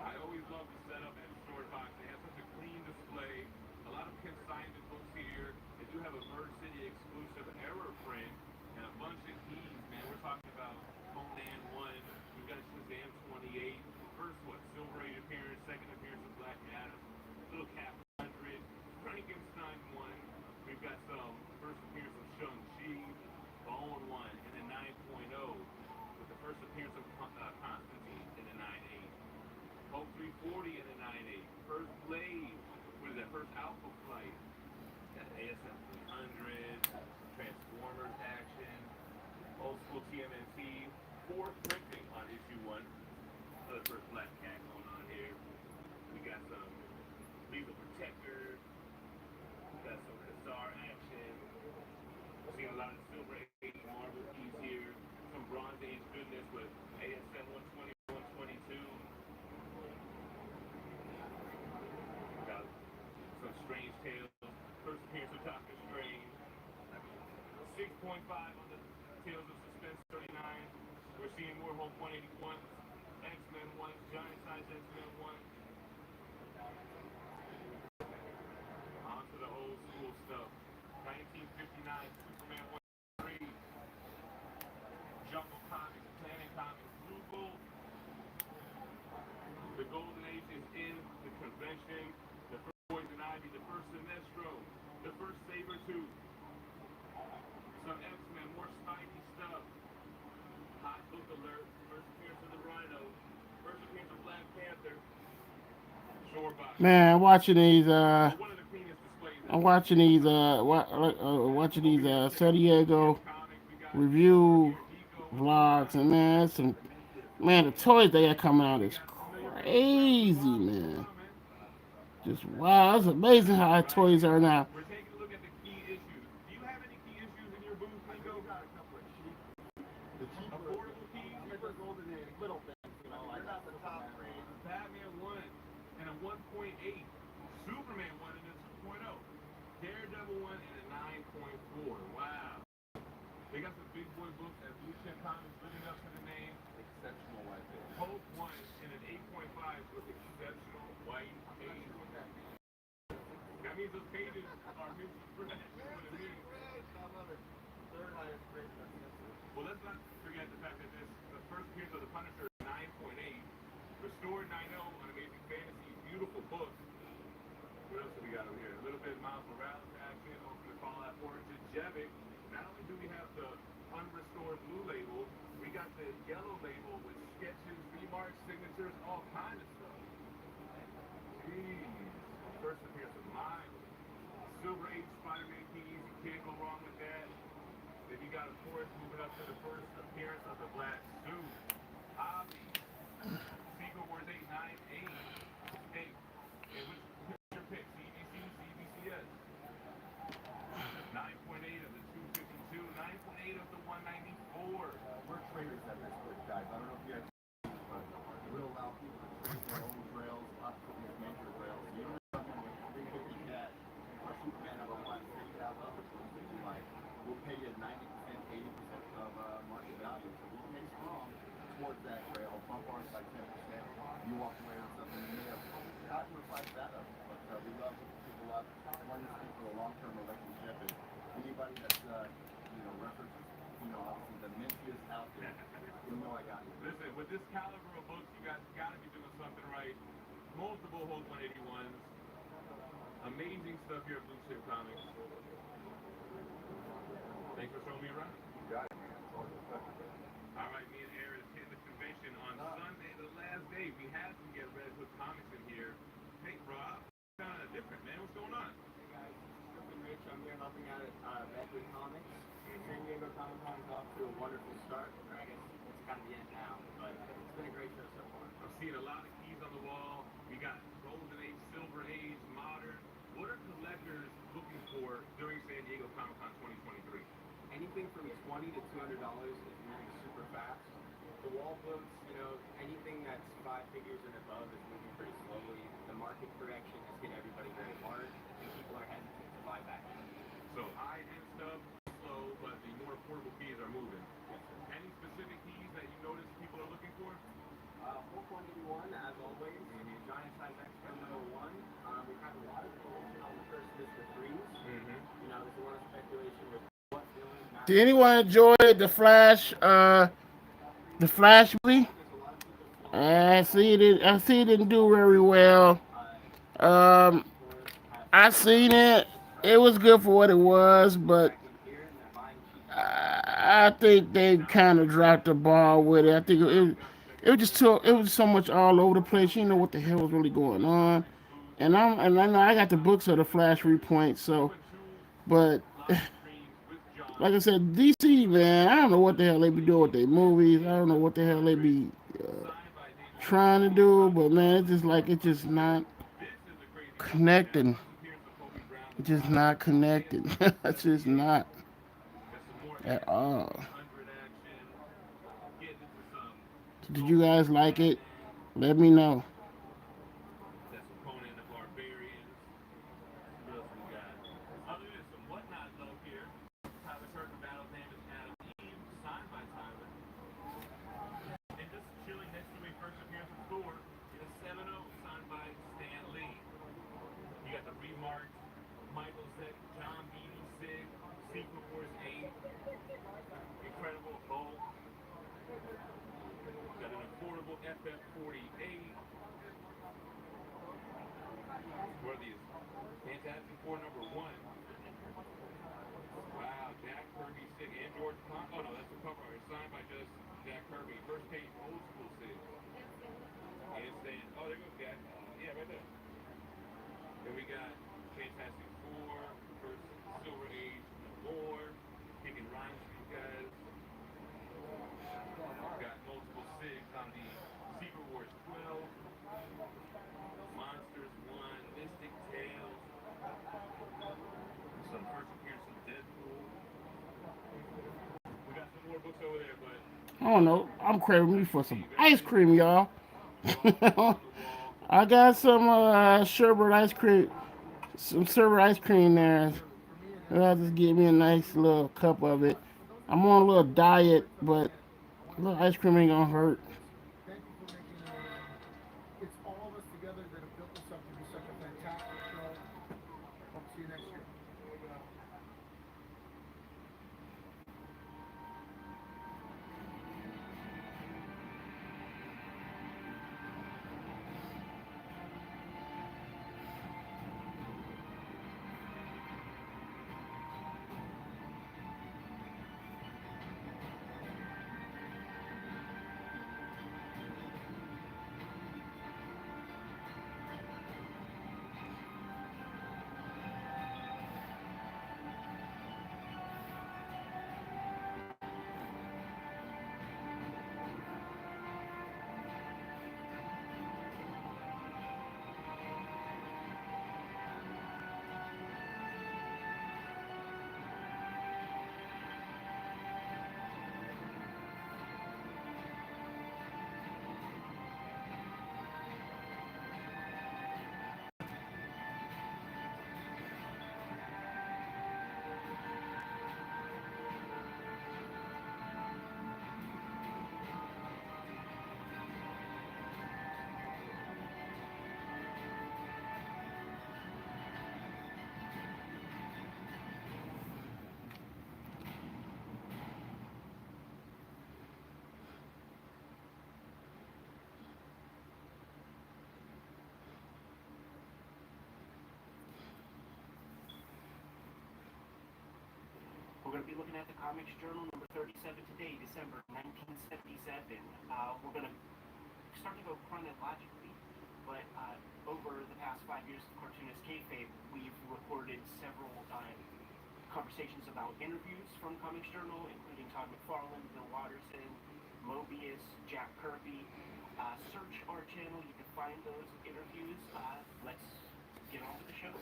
I always love the setup at Sword Box. They have such a clean display. A lot of consignment books here. They do have a Merge City exclusive Error print and a bunch of keys, man. We're talking about Conan 1. We've got Shazam 28. First, Silver Age appearance. Second appearance of Black Adam. Little Cap 100. Frankenstein 1. We've got some first appearance of Shang-Chi. Bone 1 and then 9.0 with the first appearance of Constantine in the 9.8. Hulk 340 in the 9.8. First Blade. What is that? First Alpha Flight. Got ASM 300. Transformers action. Old school TMNT. Fourth printing on issue 1. The first Black Cat going on here. We got some Lethal Protector. We got some Hussar action. We're seeing a lot of Silver Age Marvel keys here. Some Bronze Age goodness with ASM 120, 122. Got some Strange Tales. First appearance of Doctor Strange. 6.5 on the Tales of Suspense 39. We're seeing more Hulk 181. X-Men 1, giant size X-Men 1. On to the old school stuff. 1959 Superman 1-3. Jungle Comics, Planet Comics, Blue Gold. The Golden Age is in the convention. The first Poison Ivy, the first Sinestro, the first Sabretooth. Some X-Men, more Spidey stuff. Hot book alert. First appearance of the Rhino. First appearance of Black Panther. Shorebox. Man, I'm watching these. One of the cleanest displays. I'm watching these. Watching these San Diego review vlogs, and man, the toys they got coming out is crazy, man. Just wow, it's amazing how our toys are now. We're taking a look at the key issues. Do you have any key issues in your booth, Nico? Got a couple of cheap, the cheaper, Affordable keys? cheaper Golden Age, little things, you know, like not the top grade. Batman 1 and a 1.8. Superman 1 and a 2.0. Daredevil 1 and a 9.4. Wow. They got some big boy books at Blue Chip Comics living up to the name. Exceptional white paper. Hope 1 and an 8.5 with exceptional white page. That means those pages are mixed fresh. What it means. I love it. Third highest grade. Well, let's not forget the fact that the first appearance of the Punisher is 9.8. Restored 9.0 on Amazing Fantasy. Beautiful book. What else do we got over here? A little bit of Miles Morales action. Ultimate Fallout 4 to Jevic. Not only do we have the unrestored blue label, we got the yellow label with sketches, remarks, signatures, all kinds of stuff. we got, of course, moving up to the first appearance of the black suit. Hobby. Secret Wars 898. Hey, and what's your pick? CBC, CBCS. 9.8 of the 252, 9.8 of the 194. We're traders at this place, guys. I don't know if you guys, but it will allow people to trade their own rails up to these major rails. So you don't have to come in with 350 cash. First you can have a lot of take it out of it. Like, we'll pay you 90%, 80% of market value. So we'll pay strong towards that rail, bump ours by 10%. You walk away with something you may have sacrificed that up. But we love people up, want to speak for a long-term relationship. And anybody that's, references, obviously the mintiest out there, you know I got you. Listen, with this caliber of books, you guys got to be doing something right. Multiple Hold 181s. Amazing stuff here at Blue Chip Comics. Thanks for showing me around. You got it, man. All right, me and Aaron hit the convention on Sunday, the last day. We had to get Red Hood Comics in here. Hey, Rob, kind of different, man. What's going on? Hey guys, this is Rich. I'm here helping out at Red Hood Comics. San Diego Comic Con is off to a wonderful start. Or I guess it's kind of the end now, but it's been a great show so far. I'm seeing a lot of keys on the wall. We got Golden Age, Silver Age, Modern. What are collectors looking for during San Diego Comic Con 2023? Anything from $20 to $200 is moving super fast. The wall books, anything that's 5 figures and above is moving pretty slowly. The market correction has hit everybody very hard, and people are hesitant to buy back. So high-end stuff, slow, but the more affordable keys are moving. Yes, sir. Any specific keys that you notice people are looking for? Hulk 181, as always, giant size extra number 1. We've had a lot of promotion on the first Mr. 3s. There's a lot of speculation with what villain. Did anyone enjoy the Flash movie? I see it didn't do very well. Um, I seen it. It was good for what it was, but I think they kind of dropped the ball with it. I think it was so much all over the place. You know what the hell was really going on. And I know I got the books of the Flash repoint, so but like I said, DC, man, I don't know what the hell they be doing with their movies. I don't know what the hell they be trying to do, but man, it's just not connecting. It's just not connecting. It's just not at all. So did you guys like it? Let me know. That's Conan the Barbarian. What else we got? Other than some whatnot love here. Tyler Kirk and Battle Damage Adam Eve, signed by Tyler. And just chilling next to a first appearance of Thor in a 7-0, signed by Stan Lee. You got the remarked Michael Zeck, John Beatty, Sig, Secret Wars 8, Incredible Hulk. Got an affordable FF48. What are these? Fantastic Four number 1. Wow, Jack Kirby, Sig, and George Con. Oh no, that's the cover art. It's signed by just Jack Kirby. First page, old school Sig. And it's saying, oh, there goes Jack. Yeah, right there. Then we got Fantastic Four, first Silver Age, more. Kicking rhymes for you guys. Got multiple Sigs on the Secret Wars 12. Monsters 1, Mystic Tales. Some first appearance of Deadpool. We got some more books over there, but I don't know. I'm craving me for some ice cream, y'all. I got some sherbet ice cream, some sherbet ice cream there. I'll just give me a nice little cup of it. I'm on a little diet, but a little ice cream ain't gonna hurt. Thank you for making it's all of us together that have built this up to be such a fantastic show. Hope to see you next year. to be looking at the Comics Journal number 37 today, December 1977. We're going to start to go chronologically, but over the past 5 years of Cartoonist Kayfabe, we've recorded several conversations about interviews from Comics Journal, including Todd McFarlane, Bill Watterson, Mobius, Jack Kirby. Search our channel, you can find those interviews. Let's get on with the show.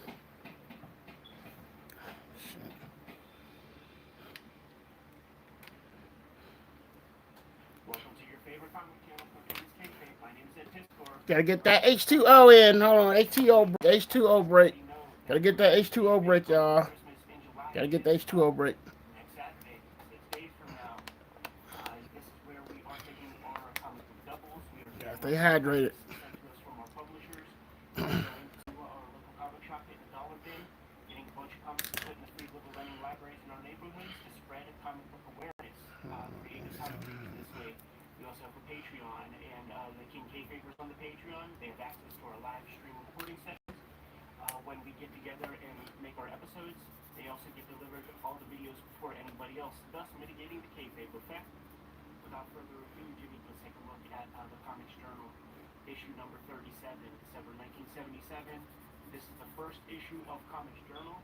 Welcome to your favorite comic channel, Cartoonist Kayfabe. My name is Ed Tiscore. Gotta get that H2O in. Hold on, H2O break. Gotta get that H2O break, y'all. Gotta get the H2O break. Next Saturday, 6 days from now, this is where we are taking our comic book doubles. We are Gotta stay hydrated. sent to us from our publishers. We're going to our local comic shop, hitting the dollar bin, getting a bunch of comics to put in the free little lending libraries in our neighborhoods to spread comic book awareness, creating comic books this way. We also have a Patreon, and the King Kayfabers on the Patreon, they have access to our live stream recording sessions. When we get together and make our episodes, they also get delivered all the videos before anybody else, thus mitigating the kayfabe effect. Without further ado, Jimmy, let's take a look at the Comics Journal, issue number 37, December 1977. This is the first issue of Comics Journal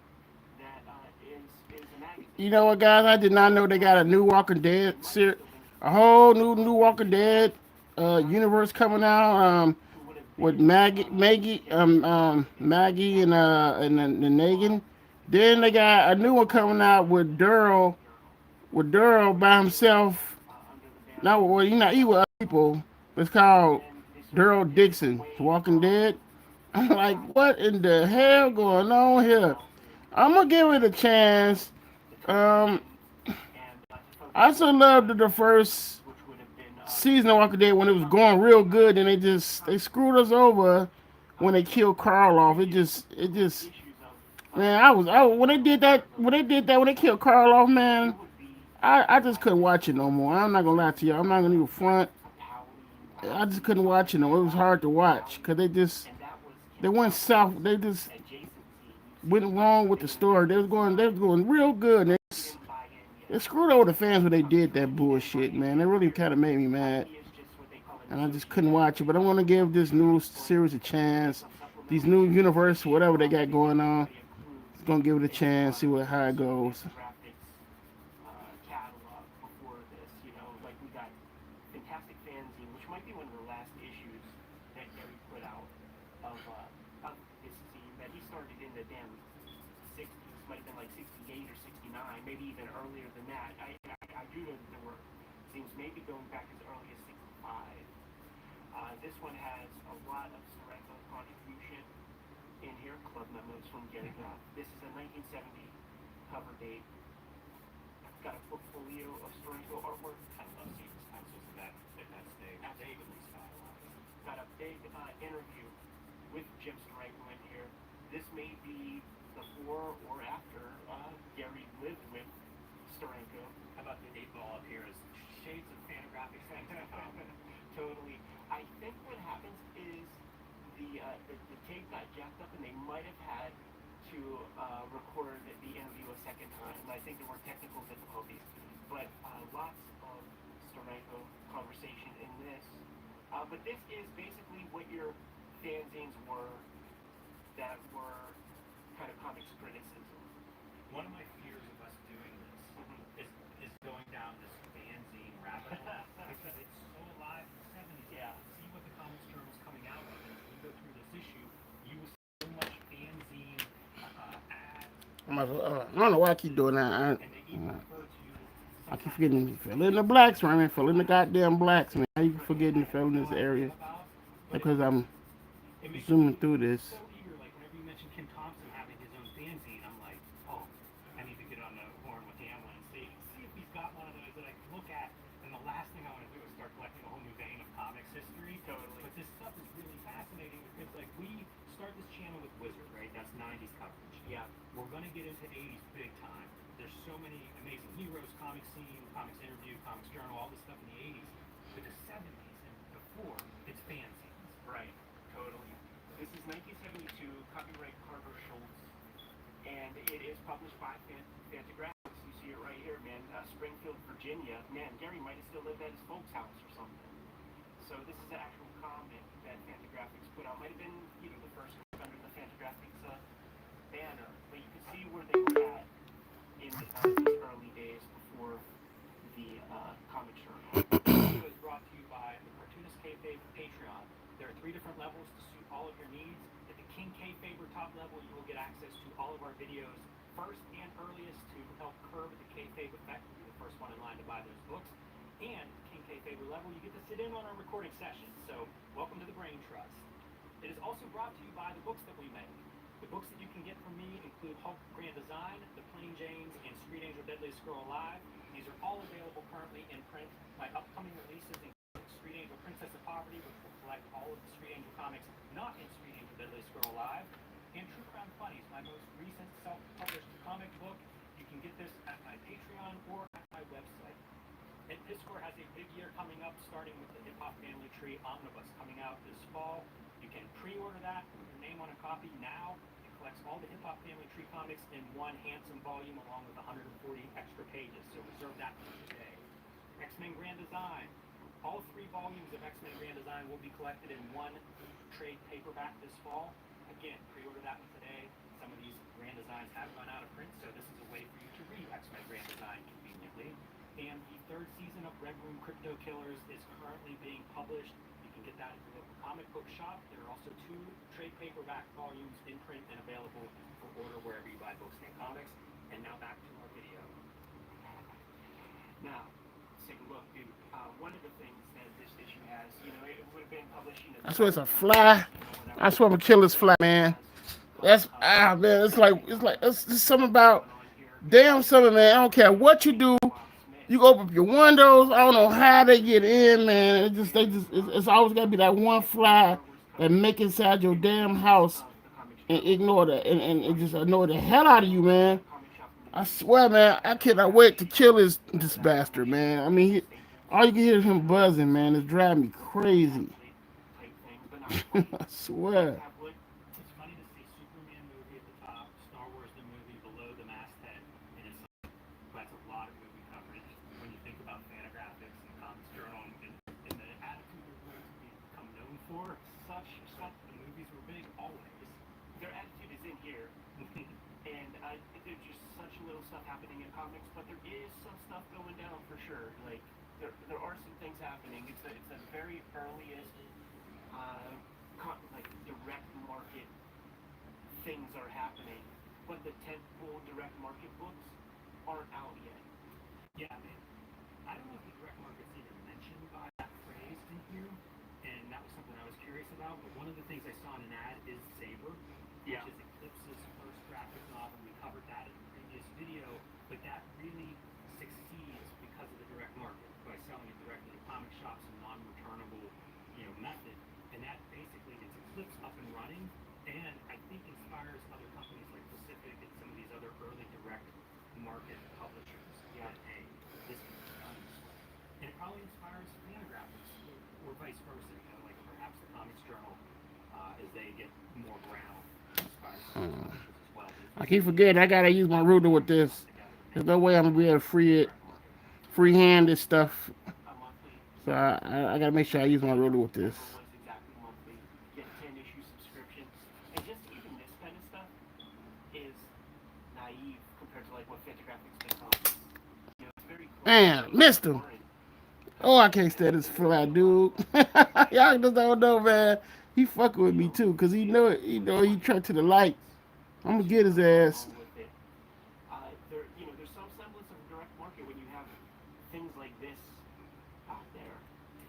that is a magazine. You know what, guys? I did not know they got a new Walking Dead series, a whole new Walking Dead universe coming out. With Maggie and Negan. Then they got a new one coming out with Daryl by himself. Not well, he with other people. It's called Daryl Dixon, The Walking Dead. I'm like, what in the hell going on here? I'm gonna give it a chance. I also loved the first season of Walking Dead when it was going real good, and they screwed us over when they killed Carl off. It just man, when they killed Carl off, man, I just couldn't watch it no more. I'm not gonna lie to you, I'm not gonna even front. I just couldn't watch it no more. It was hard to watch because they went south. They just went wrong with the story. They was going real good. And they screwed over the fans when they did that bullshit, man. It really kind of made me mad. And I just couldn't watch it. But I want to give this new series a chance. These new universe, whatever they got going on, it's going to give it a chance, see how it goes. Catalog before this, like we got Fantastic Fanzine, which might be one of the last issues that Gary put out of this scene that he started in the damn 60s, might have been like 68 or 69, maybe even earlier than that. I do know that there were scenes maybe going back as early as 65. This one has a lot of Sorrento contribution in here, club memos from Gary Goff. This is a 1970 cover date. Got a portfolio of Sorrento artwork. I love seeing this pencils in that stage. Davidly stylized. Got a big interview with Jim Steranko in here. This may be before or after Gary lived with Steranko. How about the 8-ball up here is shades of Fantagraphics? Totally. I think what happens is the tape got jacked up and they might have had to record the interview a second time. I think there were technical difficulties, but lots of Steranko conversation in this. But this is basically what your fanzines were that were kind of comics criticism. One of my fears of us doing this is going down this fanzine rabbit hole because it's so alive in the 70s. Yeah. See what the Comics Journal's coming out with, and as we go through this issue, you will see so much fanzine ads. I don't know why I keep doing that. And they even refer to I keep forgetting to fill in the blacks, man. Fill in the goddamn blacks, man. How you forgetting to fill in this area? Because I'm zooming through this. so eager, like whenever you mention Kim Thompson having his own fanzine, I'm like, oh, I need to get on the horn with Hamlin and see if he's got one of those that I can look at. And the last thing I want to do is start collecting a whole new vein of comics history. Totally. But this stuff is really fascinating because like we start this channel with Wizard, right? That's 90s coverage. Yeah. We're gonna get into 80s big time. There's so many amazing heroes, comic scene, comics interview, comics journal, all this stuff in the 80s. But the 70s and before, it's fanzines. Right. Totally. This is 1972, copyright Carter Schultz, and it is published by Fantagraphics. You see it right here. Springfield, Virginia. Man, Gary might have still lived at his folks' house or something. So this is an actual comic that Fantagraphics put out. Might have been, the first under the Fantagraphics banner, but you can see where they were at in these early days before the comic journal. This video is brought to you by the Cartoonist Kayfabe Patreon. There are 3 different levels to suit all of your needs. At the King Kayfaber top level, you will get access to all of our videos first and earliest to help curb the Kayfabe effect. You'll be the first one in line to buy those books. And at the King Kayfaber level, you get to sit in on our recording sessions. So welcome to the Brain Trust. It is also brought to you by the books that we make. The books that you can get from me include Hulk Grand Design, The Plain Janes, and Street Angel Deadliest Girl Alive. These are all available currently in print. My upcoming releases include Street Angel Princess of Poverty, which will collect all of the Street Angel comics not in Street Angel Deadliest Girl Alive, and True Crime Funnies, my most recent self-published comic book. You can get this at my Patreon or at my website. And Discord has a big year coming up, starting with the Hip Hop Family Tree Omnibus coming out this fall. You can pre-order that, put your name on a copy now. It collects all the Hip Hop Family Tree comics in one handsome volume along with 140 extra pages, so reserve that for today. X-Men Grand Design. All 3 volumes of X-Men Grand Design will be collected in one trade paperback this fall. Again, pre-order that one today. Some of these Grand Designs have run out of print, so this is a way for you to read X-Men Grand Design conveniently. And the 3rd season of Red Room Crypto Killers is currently being published. You can get that at your local comic book shop. There are also 2 trade paperback volumes in print and available for order wherever you buy books and comics. And now back to our video. Now, let's take a look, dude. One of the things that this issue has, it would have been published. I swear it's a fly. I swear I'm gonna kill this fly, man. That's man. It's just something about damn something, man. I don't care what you do. You open up your windows. I don't know how they get in, man. It's always gotta be that one fly that make inside your damn house and ignore that and it just annoy the hell out of you, man. I swear, man, I cannot wait to kill this bastard, man. I mean, all you can hear is him buzzing, man. It's driving me crazy. I swear. It's funny to see Superman movie at the top, Star Wars the movie below the masthead, and it's that's a lot of movie coverage when you think about Fantagraphics and Comics Journal and the attitude they're going to become known for. The movies were big always. Their attitude is in here, and there's just such little stuff happening in comics, but there is some stuff going down for sure. Like there are some things happening. It's the very earliest. Like direct market things are happening, but the tentpole direct market books aren't out yet. Yeah, man. I don't know if the direct market's even mentioned by that phrase in here, and that was something I was curious about. But one of the things I saw in an ad is Saber, which is Eclipse's first graphic novel. We covered that in the previous video, but that really succeeds because of the direct market by selling it directly to comic shops and non-returnable, method. And that basically gets Eclipse up and running, and I think inspires other companies like Pacific and some of these other early direct market publishers. Yeah. That, hey, this can be done this way. And it probably inspires Fantagraphics or vice versa, like perhaps the Comics Journal, as they get more ground, inspires publishers as well. I keep forgetting I gotta use my ruler with this. There's no way I'm gonna be able to freehand this stuff. So I gotta make sure I use my ruler with this. Exactly monthly. Get a 10-issue subscription, and just even this kind of stuff is naive compared to like what Fantagraphics becomes. It's very cool. Man, missed him. Oh, I can't stand this flat dude. Y'all just don't know, man. He fucking with me too, cause he know it. He tried to the light. I'm gonna get his ass. There's some semblance of a direct market when you have things like this out there.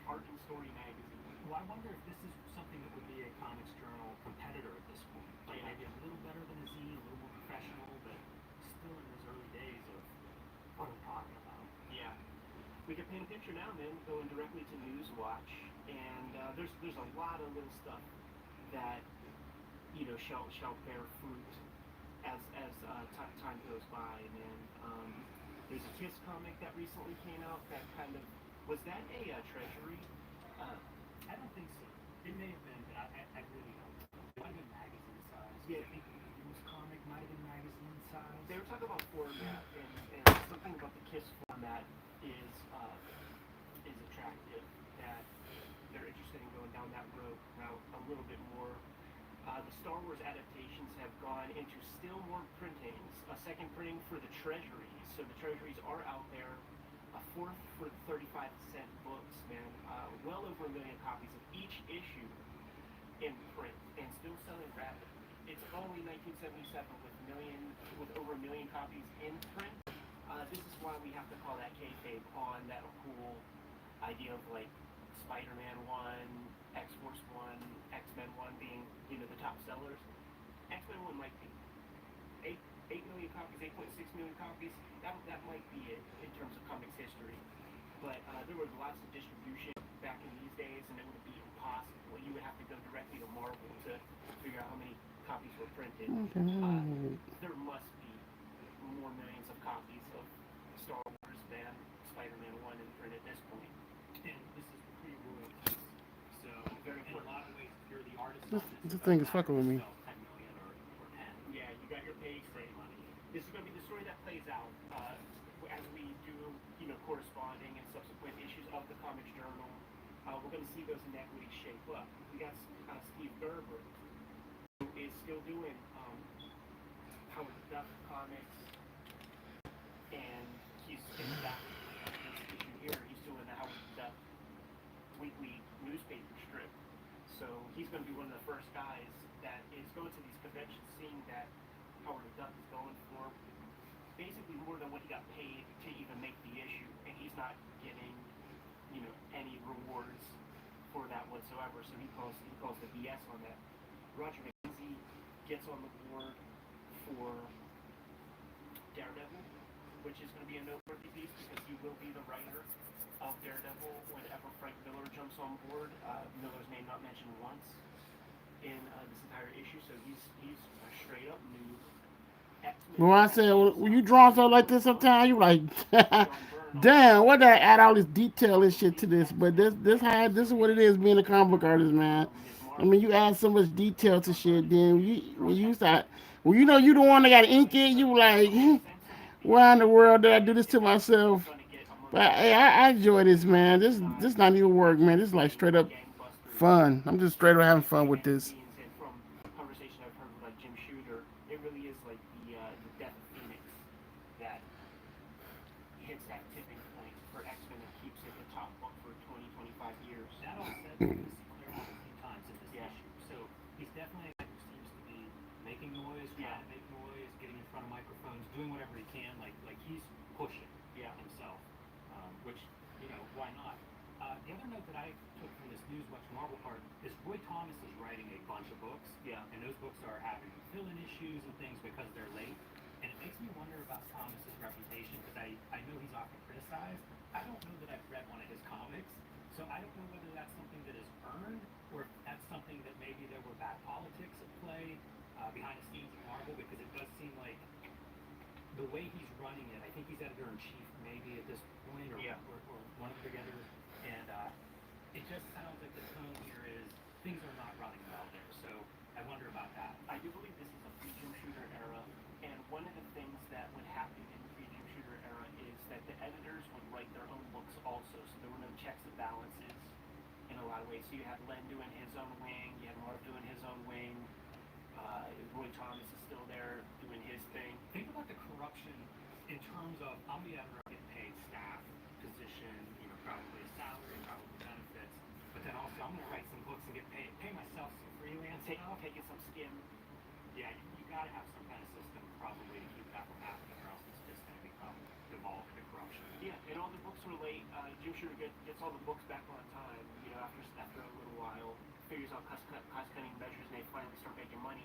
Art and Story magazine. Well, I wonder if this is something that would be a Comics Journal competitor at this point. Like maybe a little better than a zine, a little more professional, but still in those early days of what I'm talking about. Yeah. We can paint a picture now, man, going directly to Newswatch, and there's a lot of little stuff that shall bear fruit as time goes by, man. There's a Kiss comic that recently came out that kind of was that a Treasury? I don't think so. It may have been, but I really don't know. It might have been magazine size. Yeah, I think the News comic might have been magazine size. They were talking about format and something about the Kiss format. that is attractive, that they're interested in going down that route a little bit more. The Star Wars adaptations have gone into still more printings. A second printing for the Treasuries. So the Treasuries are out there. A fourth for 35-cent books, man. Well over 1 million copies of each issue in print and still selling rapidly. It's only 1977 with over 1 million copies in print. This is why we have to call that kayfabe on that whole idea of like Spider-Man 1, X-Force 1, X-Men 1 being, the top sellers. X-Men 1 might be 8 million copies, 8.6 million copies. That might be it in terms of comics history. But there was lots of distribution back in these days, and it would be impossible. You would have to go directly to Marvel to figure out how many copies were printed. There must be more millions of copies of Star Wars than Spider-Man 1 in print at this point. And this is pre-royalties. So very in a lot of ways, you're the artist. This thing is fucking with me. 10 million or 10. Yeah, you got your page frame money. This is going to be the story that plays out as we do, corresponding and subsequent issues of the Comics Journal. We're going to see those inequities shape up. We got Steve Gerber, who is still doing Howard the Duck comics, and he's getting back to this issue here. He's doing the Howard the Duck weekly newspaper strip. So he's going to be one of the first guys that is going to these conventions, seeing that Howard the Duck is going for basically more than what he got paid to even make the issue, and he's not getting, any rewards for that whatsoever. So he calls the BS on that. Roger McKenzie gets on the board for Daredevil, which is going to be a noteworthy piece because he will be the writer of Daredevil whenever Frank Miller jumps on board. Miller's name not mentioned once in this entire issue, so he's a straight up new X-Men. When I say, when you draw something like this sometimes, you like, damn, what did I add all this detail and shit to this? But this is what it is being a comic book artist, man. I mean, you add so much detail to shit, then when you start, well, you the one that got to ink it, you like, why in the world did I do this to myself? But hey, I enjoy this, man. This not even work, man. This is like straight up fun. I'm just straight up having fun with this. From conversation I've heard with like Jim Shooter, it really is like the death of Phoenix that hits that tipping point for X-Men and keeps it the top book for 20-25 years. That all said, we're going to see Claire a few times in this issue. So he's definitely a guy who seems to be making noise, trying to make noise, getting in front of microphones, doing whatever he can. Like he's pushing himself, which, why not? The other note that I took from this News Much Marvel part is Roy Thomas is writing a bunch of books. Yeah. And those books are having fill-in issues and things because they're late. And it makes me wonder about Thomas's reputation because I know he's often criticized. I don't know that I've read one of his comics, so I don't know whether that's something that is earned or if that's something that maybe there were bad politics at play behind the scenes at Marvel, because it does seem like the way he's running it, I think he's editor-in-chief maybe at this point, or one of the big editors, and it just sounds like the tone here is things are not running well there, so I wonder about that. I do believe this is a pre-Jim Shooter era, and one of the things that would happen in the pre-Jim Shooter era is that the editors would write their own books also, so there were no checks and balances in a lot of ways. So you had Len doing his own wing, you had Marv doing his own wing, Roy Thomas is still there doing his thing. Think about the corruption in terms of, I'm the editor, I get paid staff, position, probably a salary, probably benefits, but then also I'm going to write some books and get paid, pay myself some freelance stuff. Taking some skim. Yeah, you got to have some kind of system probably to keep that from happening, or else it's just going to become devolved into corruption. Yeah, and all the books were late. Jim Shooter gets all the books back on time, after a little while, figures out cost-cutting measures, and they finally start making money.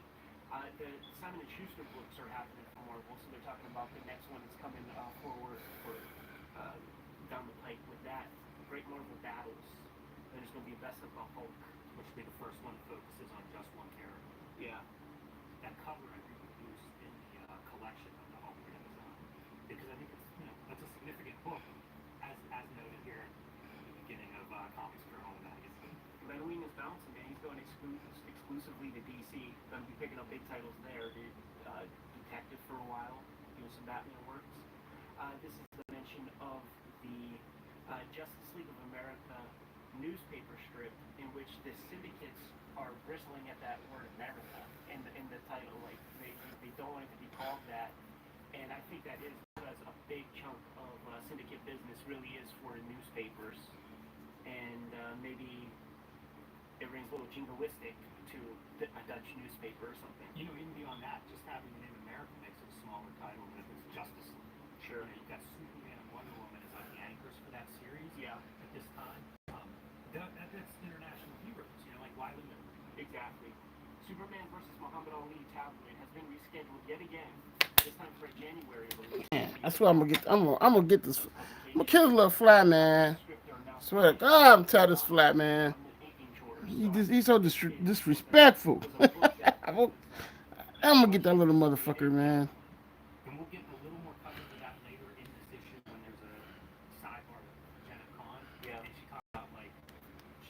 The Simon & Schuster books are happening for Marvel, so they're talking about the next one that's coming forward for down the pike with that. Great Marvel Battles. Then there's going to be a Best of Hulk, which will be the first one that focuses on just one character. Yeah. That cover I think was used in the collection of the Hulk Amazon, because I think it's that's a significant book, as noted here at the beginning of Comics Journal magazine. Len Wein is bouncing, man. He's going exclusively to DC. Going to be picking up big titles there. Detective for a while, doing some Batman works. This is the mention of the Justice League of America newspaper strip in which the syndicates are bristling at that word America in the title. Like they don't want it to be called that. And I think that is because a big chunk of syndicate business really is for newspapers. And maybe it rings a little jingoistic to a Dutch newspaper or something. You know, even beyond that, just having the name America makes it a smaller title than if it's Justice League. Sure. You know, you've got Superman and Wonder Woman as like the anchors for that series. Yeah. At this time, that's international heroes. You know, like why limit? Exactly. Superman versus Muhammad Ali tabloid has been rescheduled yet again. This time for a January release. Man, that's what I'm gonna get. I'm gonna get this. I'm gonna kill this little fly, man. Swear to God, I'm tired of this fly, man. He's so disrespectful. I'm gonna get that little motherfucker, man. And we'll get a little more coverage of that later in this issue when there's a sidebar with Jenna Khan. Yeah. And she talks about like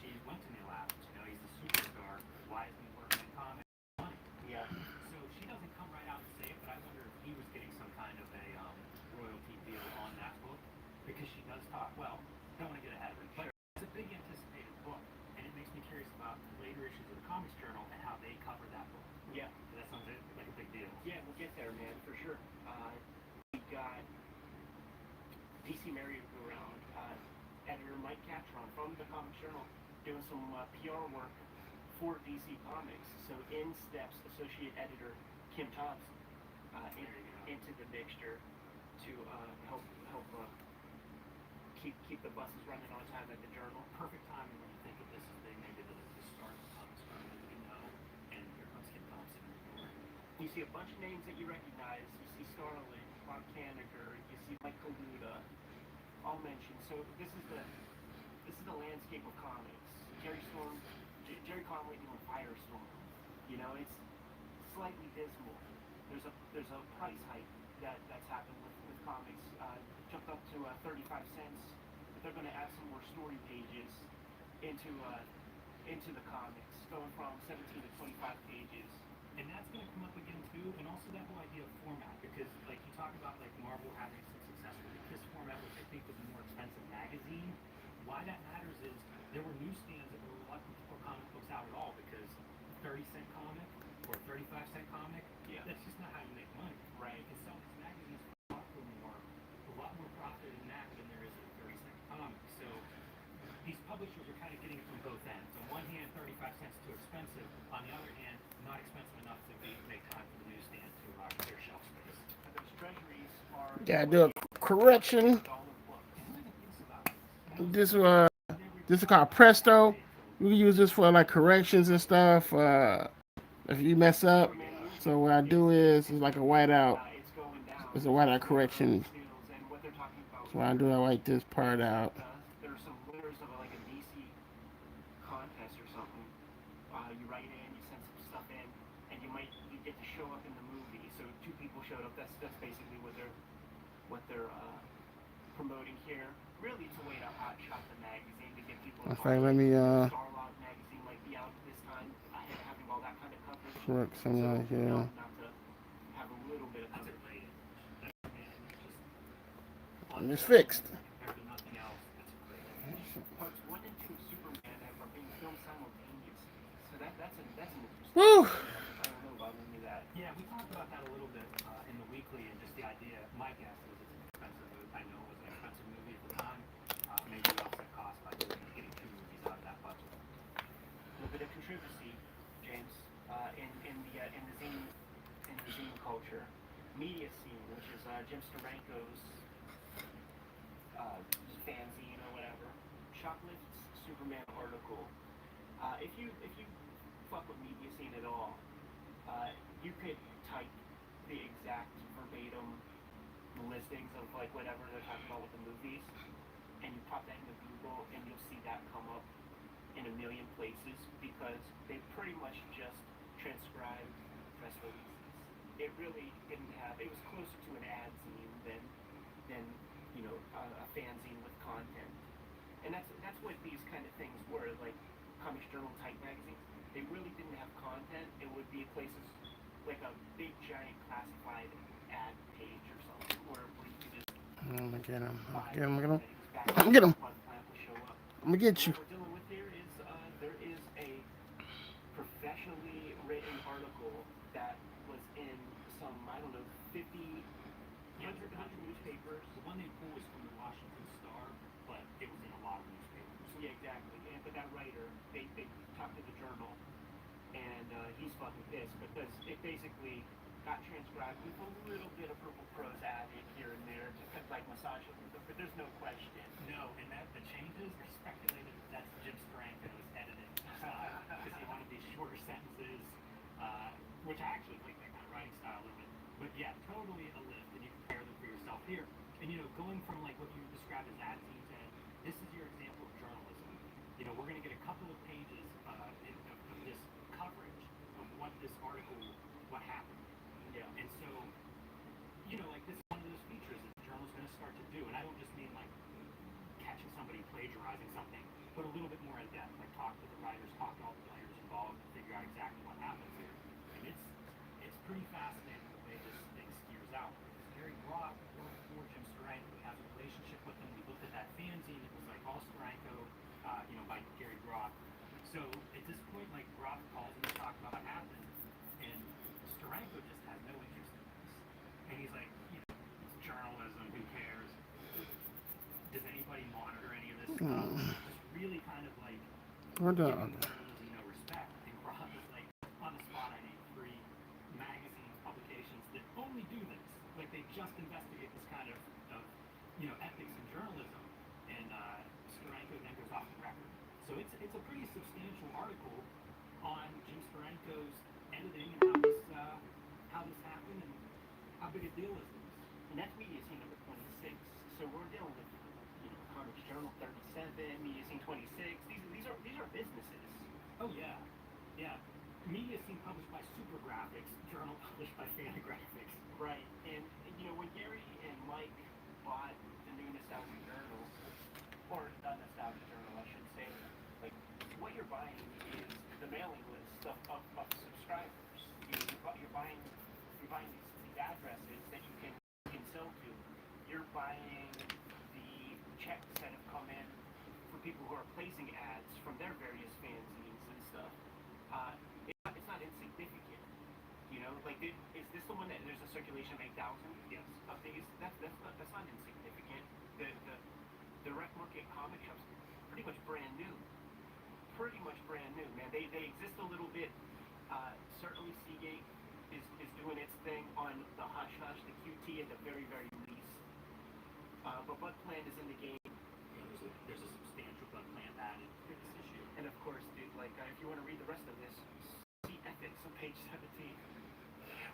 she went to Neil Adams. You know, he's the superstar. Why isn't he working in comics? Money. Yeah. So she doesn't come right out and say it, but I wonder if he was getting some kind of a royalty deal on that book because she does talk. Well, don't want to get ahead of it, but it's a big anticipated book, and it makes me curious about later issues of the Comics Journal and how they cover that book. Yeah. That sounds like a big deal. Yeah, we'll get there, man, for sure. We got DC Merry-Go-Round, editor Mike Catron from the Comics Journal doing some PR work for DC Comics. So in steps associate editor Kim Thompson into the mixture to help keep the buses running on time at the Journal. Perfect timing when you think of this as maybe the start of the Comics Journal that we know, and here comes Kim Thompson. You see a bunch of names that you recognize. You see Starlin, Bob Kanigher, you see Mike Kaluta, all mentioned. So this is the landscape of comics. Jerry Conway doing Firestorm. You know, it's slightly dismal. There's a price hike that's happened with comics. Jumped up to 35 cents, but they're going to add some more story pages into the comics, going from 17 to 25 pages. And that's going to come up again too, and also that whole idea of format, because like you talk about like Marvel having some success with the KISS format, which I think was a more expensive magazine. Why that matters is there were newsstands that were reluctant to put comic books out at all because 30-cent comic or 35-cent comic, that's just not how you make money. Right. You can sell these magazines for a lot more profit in that than there is in a 30-cent comic. So these publishers are kind of getting it from both ends. On one hand, 35 cents too expensive. On the other hand, not expensive enough to make time for the newsstand to clear shelf space. Those treasuries are Gotta do a correction. This is called Presto. We can use this for like corrections and stuff. If you mess up. So what I do is it's like a whiteout. It's a whiteout correction. So what I do, I white this part out. There are some winners of like a DC contest or something. You write in, you send some stuff in, and you get to show up in the movie. So 2 people showed up. That's basically what they're promoting here. Really, it's a way to hotshot the magazine to get people. In fact, let me Starlog magazine might be out this time, having all that kind of coverage. correct some right here. Not to have a little bit of coverage. It's fixed. Parts 1 and 2 of Superman are being filmed simultaneously. So that's an interesting. Woo! I don't know about any of that. Yeah, we talked about that a little bit in the weekly, and just the idea. My guess is it's an expensive movie. I know it was an expensive movie at the time. Maybe we offset cost by getting 2 movies out of that budget. A little bit of controversy, James, in the zine culture, media scene, which is Jim Steranko's fanzine or whatever, shoplifts Superman article. If you fuck with media scene at all, you could type the exact verbatim listings of like whatever they're talking about with the movies, and you pop that into Google, and you'll see that come up in a million places because they pretty much just transcribed press releases. It really didn't have. It was closer to an ad zine than a fanzine with content. And that's what these kind of things were, like Comics Journal type magazines. They really didn't have content. It would be places like a big giant classified ad page or something where you could just I'm gonna get him. five I'm gonna get him. things back I'm gonna get him. on plant will show up. I'm gonna get So you. what we're dealing with here is there is a professionally written article that was in some, I don't know, 50, 100 newspapers. The one they pulled was from the Washington Star, but it was in a lot of newspapers. Yeah, exactly. And but that writer, they talked to the Journal, and he's fucking pissed because it basically got transcribed with a little bit of purple prose added here and there to kind of like massage it, but there's no question. No, and that the changes, they speculated that's Jim Steranko's editing style because he wanted these shorter sentences, which I actually like that kind of writing style of it. But yeah, totally a lift, and you compare them for yourself here. And you know, going from like what you described as ad scenes, and this is your example of journalism. You know, we're going to get a couple of pages of this coverage of what this article, what happened. Yeah. And so, you know, like this is one of those features that the journal's going to start to do. And I don't just mean like catching somebody plagiarizing something, but a little bit more in depth. Like talk to the writers, talk to all the players involved, and figure out exactly what happens here. And it's pretty fascinating the way this thing steers out. Gary Groth worked for Jim Steranko. He has a relationship with him. We looked at that fanzine. It was like all Steranko, by Gary Groth. So at this point, like Groth calls him to talk about what happened, and Steranko just has no interest in this. And he's like, you know, it's journalism. Who cares? Does anybody monitor any of this stuff? Just really kind of like We're giving done. journalism no respect. And Groth is like, on the spot, I need 3 magazines, publications that only do this. Like they just investigate this kind of ethics in journalism. And Steranko then goes off the record. So it's a pretty substantial article on Jim Steranko's editing and how this happened and how big a deal is this. And that's Media Scene number 26. So we're dealing with, Comics Journal 37, Media Scene 26. These are businesses. Oh yeah, yeah. Media Scene published by Super Graphics, Journal published by Fantagraphics. Right. And when Gary and Mike bought the new Nostalgia Journal, or the Nostalgia Journal, I should say, like what you're buying is the mailing list of subscribers. You're buying these addresses that you can sell to. You're buying the checks that have come in for people who are placing ads from their various fanzines and stuff. It's not insignificant. Like is this the one that there's a circulation of 8,000? Yes. Of these, that's not insignificant. The Rec Market comic shop's pretty much brand new. Pretty much brand new, man. They exist a little bit. Certainly Seagate is doing its thing on the Hush Hush, the QT at the very, very least. But Bud Plant is in the game. There's a substantial Bud Plant added to this issue. And of course, dude, like if you want to read the rest of this, see Ethics on page 17.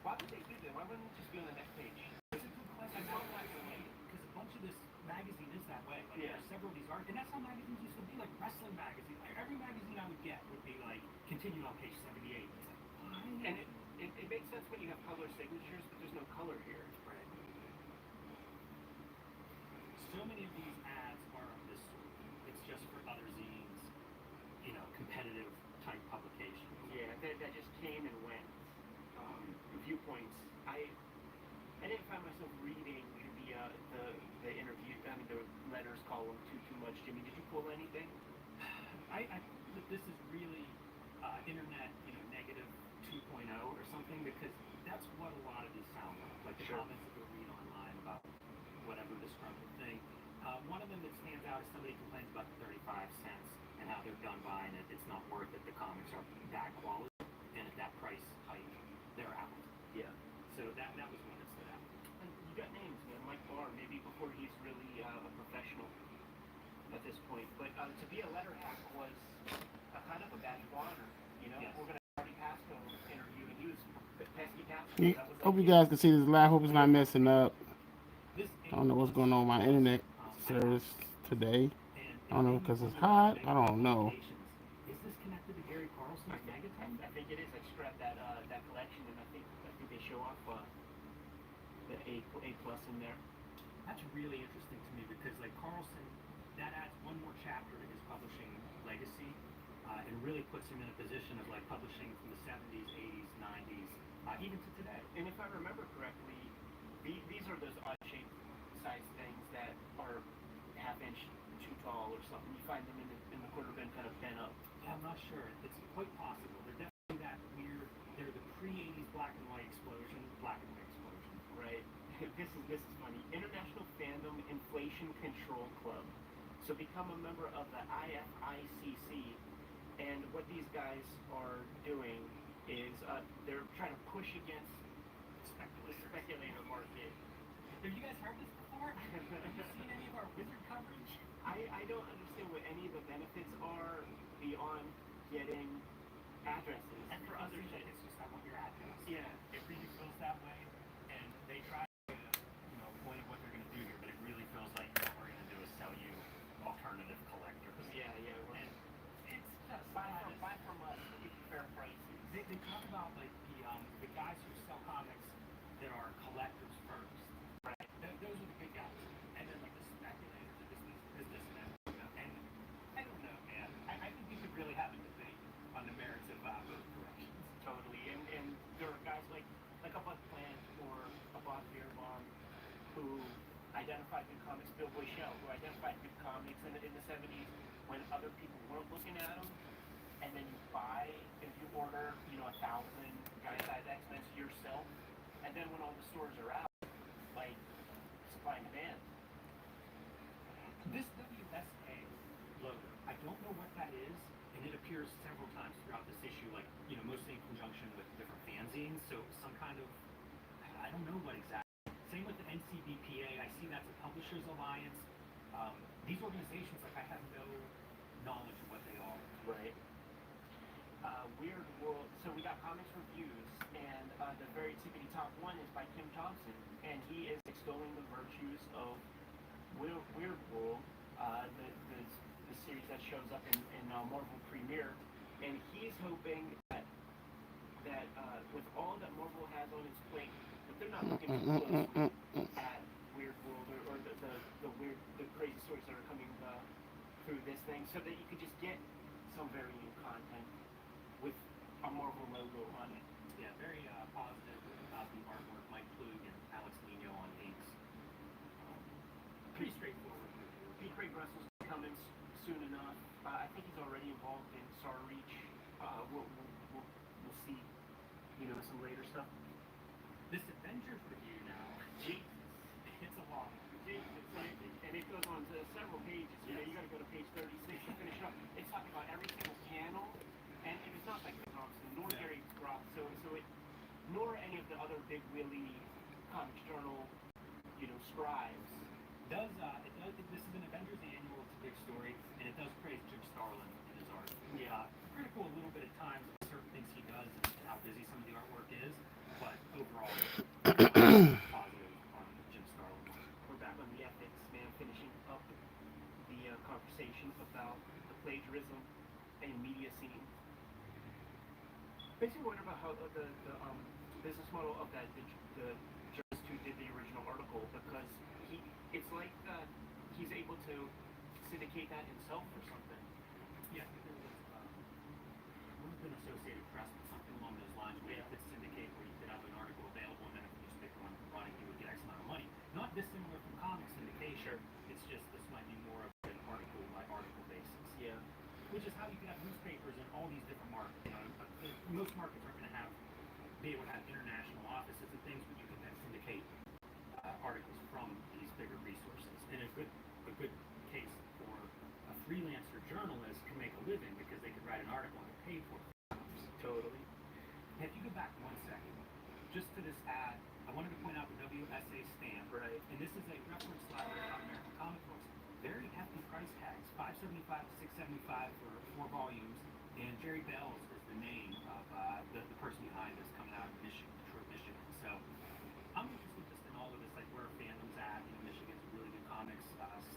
Why would they do that? Why wouldn't it just be on the next page? It's a good question. Because a bunch of this magazine is that way. Like, Yeah. There are several of these articles, and that's how magazines used to be, like wrestling magazines. Like, every magazine I would get would be like, continued on page 78. It's like, why? And it makes sense when you have color signatures, but there's no color here. Right. So many of these ads are of this sort. It's just for other zines, competitive type publications. Yeah, that just came and went. Viewpoints. I didn't find myself reading the interview. I mean, the letters column too much. Jimmy, did you pull anything? This is really internet, negative 2.0 or something, because that's what a lot of these sound like. The Sure. comments that you'll read online about whatever disgruntled thing. One of them that stands out is somebody complains about the 35 cents and how they're done buying it. It's not worth it. The comics are bad quality, and at that price hike, they're out. Yeah. So that was one that stood out. And you got names, man. Mike Barr, maybe before he's really a professional at this point. But to be a letter hack was a kind of a badge of honor. Yes. We're gonna Artie Pasco interview, and he was Pesky Pasco. Yeah, That was hope you like guys can see this live. Hope it's not messing up. This I don't know what's going on with my internet service today. I don't know because it's hot. I don't know. Is this connected to Gary Carlson's Megaton? I think it is. I just grabbed that collection, and I think they show off the A plus in there. That's really interesting to me because, like, Carlson, that adds one more chapter to his publishing legacy, and really puts him in a position of like publishing from the 70s, 80s, 90s, even to today. And if I remember correctly, these are those odd-shaped oversized things that are half-inch too tall or something. You find them in the quarter bin kind of bent up. Yeah, I'm not sure. It's quite possible. They're definitely that weird. They're the pre-'80s black and white explosion. Right. This is funny. International Fandom Inflation Control Club. So become a member of the IFICC, and what these guys are doing is they're trying to push against the speculator market. Have you guys heard this before? Have you seen any of our wizard coverage? I don't understand what any of the benefits are beyond getting addresses And for other shit, it's just I want your address. Yeah. It really feels that way, and they try to, point at what they're going to do here, but it really feels like what we're going to do is sell you alternative collectors. Yeah. And it's just Buy from us. Give you fair prices. They talk about like the guys who sell comics that are collectors first. Right. Those are the good guys, and then like the speculators are this and that. And I don't know, man. I think we could really have a debate on the merits of both directions. Totally. And there are guys like a Bud Plant or a Bob Bierbaum who identified good comics, Bill Boychel, who identified good comics in the 70s when other people weren't looking at them. And then you buy, if you order, 1,000 guy-size X-Men yourself, and then when all the stores are out, like, supply and demand. This WSA logo, I don't know what that is, and it appears several times throughout this issue, like, mostly in conjunction with different fanzines, so some kind of, I don't know what exactly. Same with the NCBPA, I see that's a Publishers Alliance. These organizations, like, I have no knowledge of what they are. Right. Weird World. So we got comics reviews, and the very tippity top one is by Kim Thompson, and he is extolling the virtues of Weird World, the series that shows up in Marvel Premiere, and he's hoping that with all that Marvel has on its plate, that they're not looking too closely at Weird World or the crazy stories that are coming through this thing, so that you could just get some varying content with a Marvel logo on it. Yeah, very positive about the artwork. Mike Klug and Alex Nino on inks. Pretty straightforward. P. Craig Russell's coming soon enough. I think he's already involved in Star Reach. We'll see, some later stuff. This Avengers review now, Jesus. it's a long one. And it goes on to several pages. You got to go to page 36 to finish up. It's talking about every single panel, and it's not like Thompson nor Gary Groff, nor any of the other big Willie Comics Journal, scribes. This is an Avengers annual. It's a big story, and it does praise Jim Starlin in his art. Yeah. Critical a little bit at times of certain things he does and how busy some of the artwork is, but overall, positive on Jim Starlin. We're back on the ethics, man, finishing up the conversation about the plagiarism and media scene. Makes me wonder about how the business model of the journalist who did the original article, because it's like he's able to syndicate that himself or something. Yeah, there was would have been Associated Press, but something along those lines where you could syndicate, where you could have an article available, and then if a newspaper wanted to run it, you would get X amount of money. Not dissimilar from comic syndication. It's just this might be more of an article by article basis. Yeah. Which is how you can have newspapers in all these different markets. Most markets aren't going to be able to have international offices and things, but you can then syndicate articles from these bigger resources. And a good case for a freelancer journalist can make a living because they could write an article and get paid for it. Totally. Now, if you go back 1 second, just to this ad, I wanted to point out the WSA stamp. Right. And this is a reference library of American comic books. Very hefty price tags, $575 to $675 for 4 volumes. And Jerry Bells is the name of the person behind this, coming out of Michigan, Detroit, Michigan. So I'm interested just in all of this, like where fandom's at. Michigan's a really good comics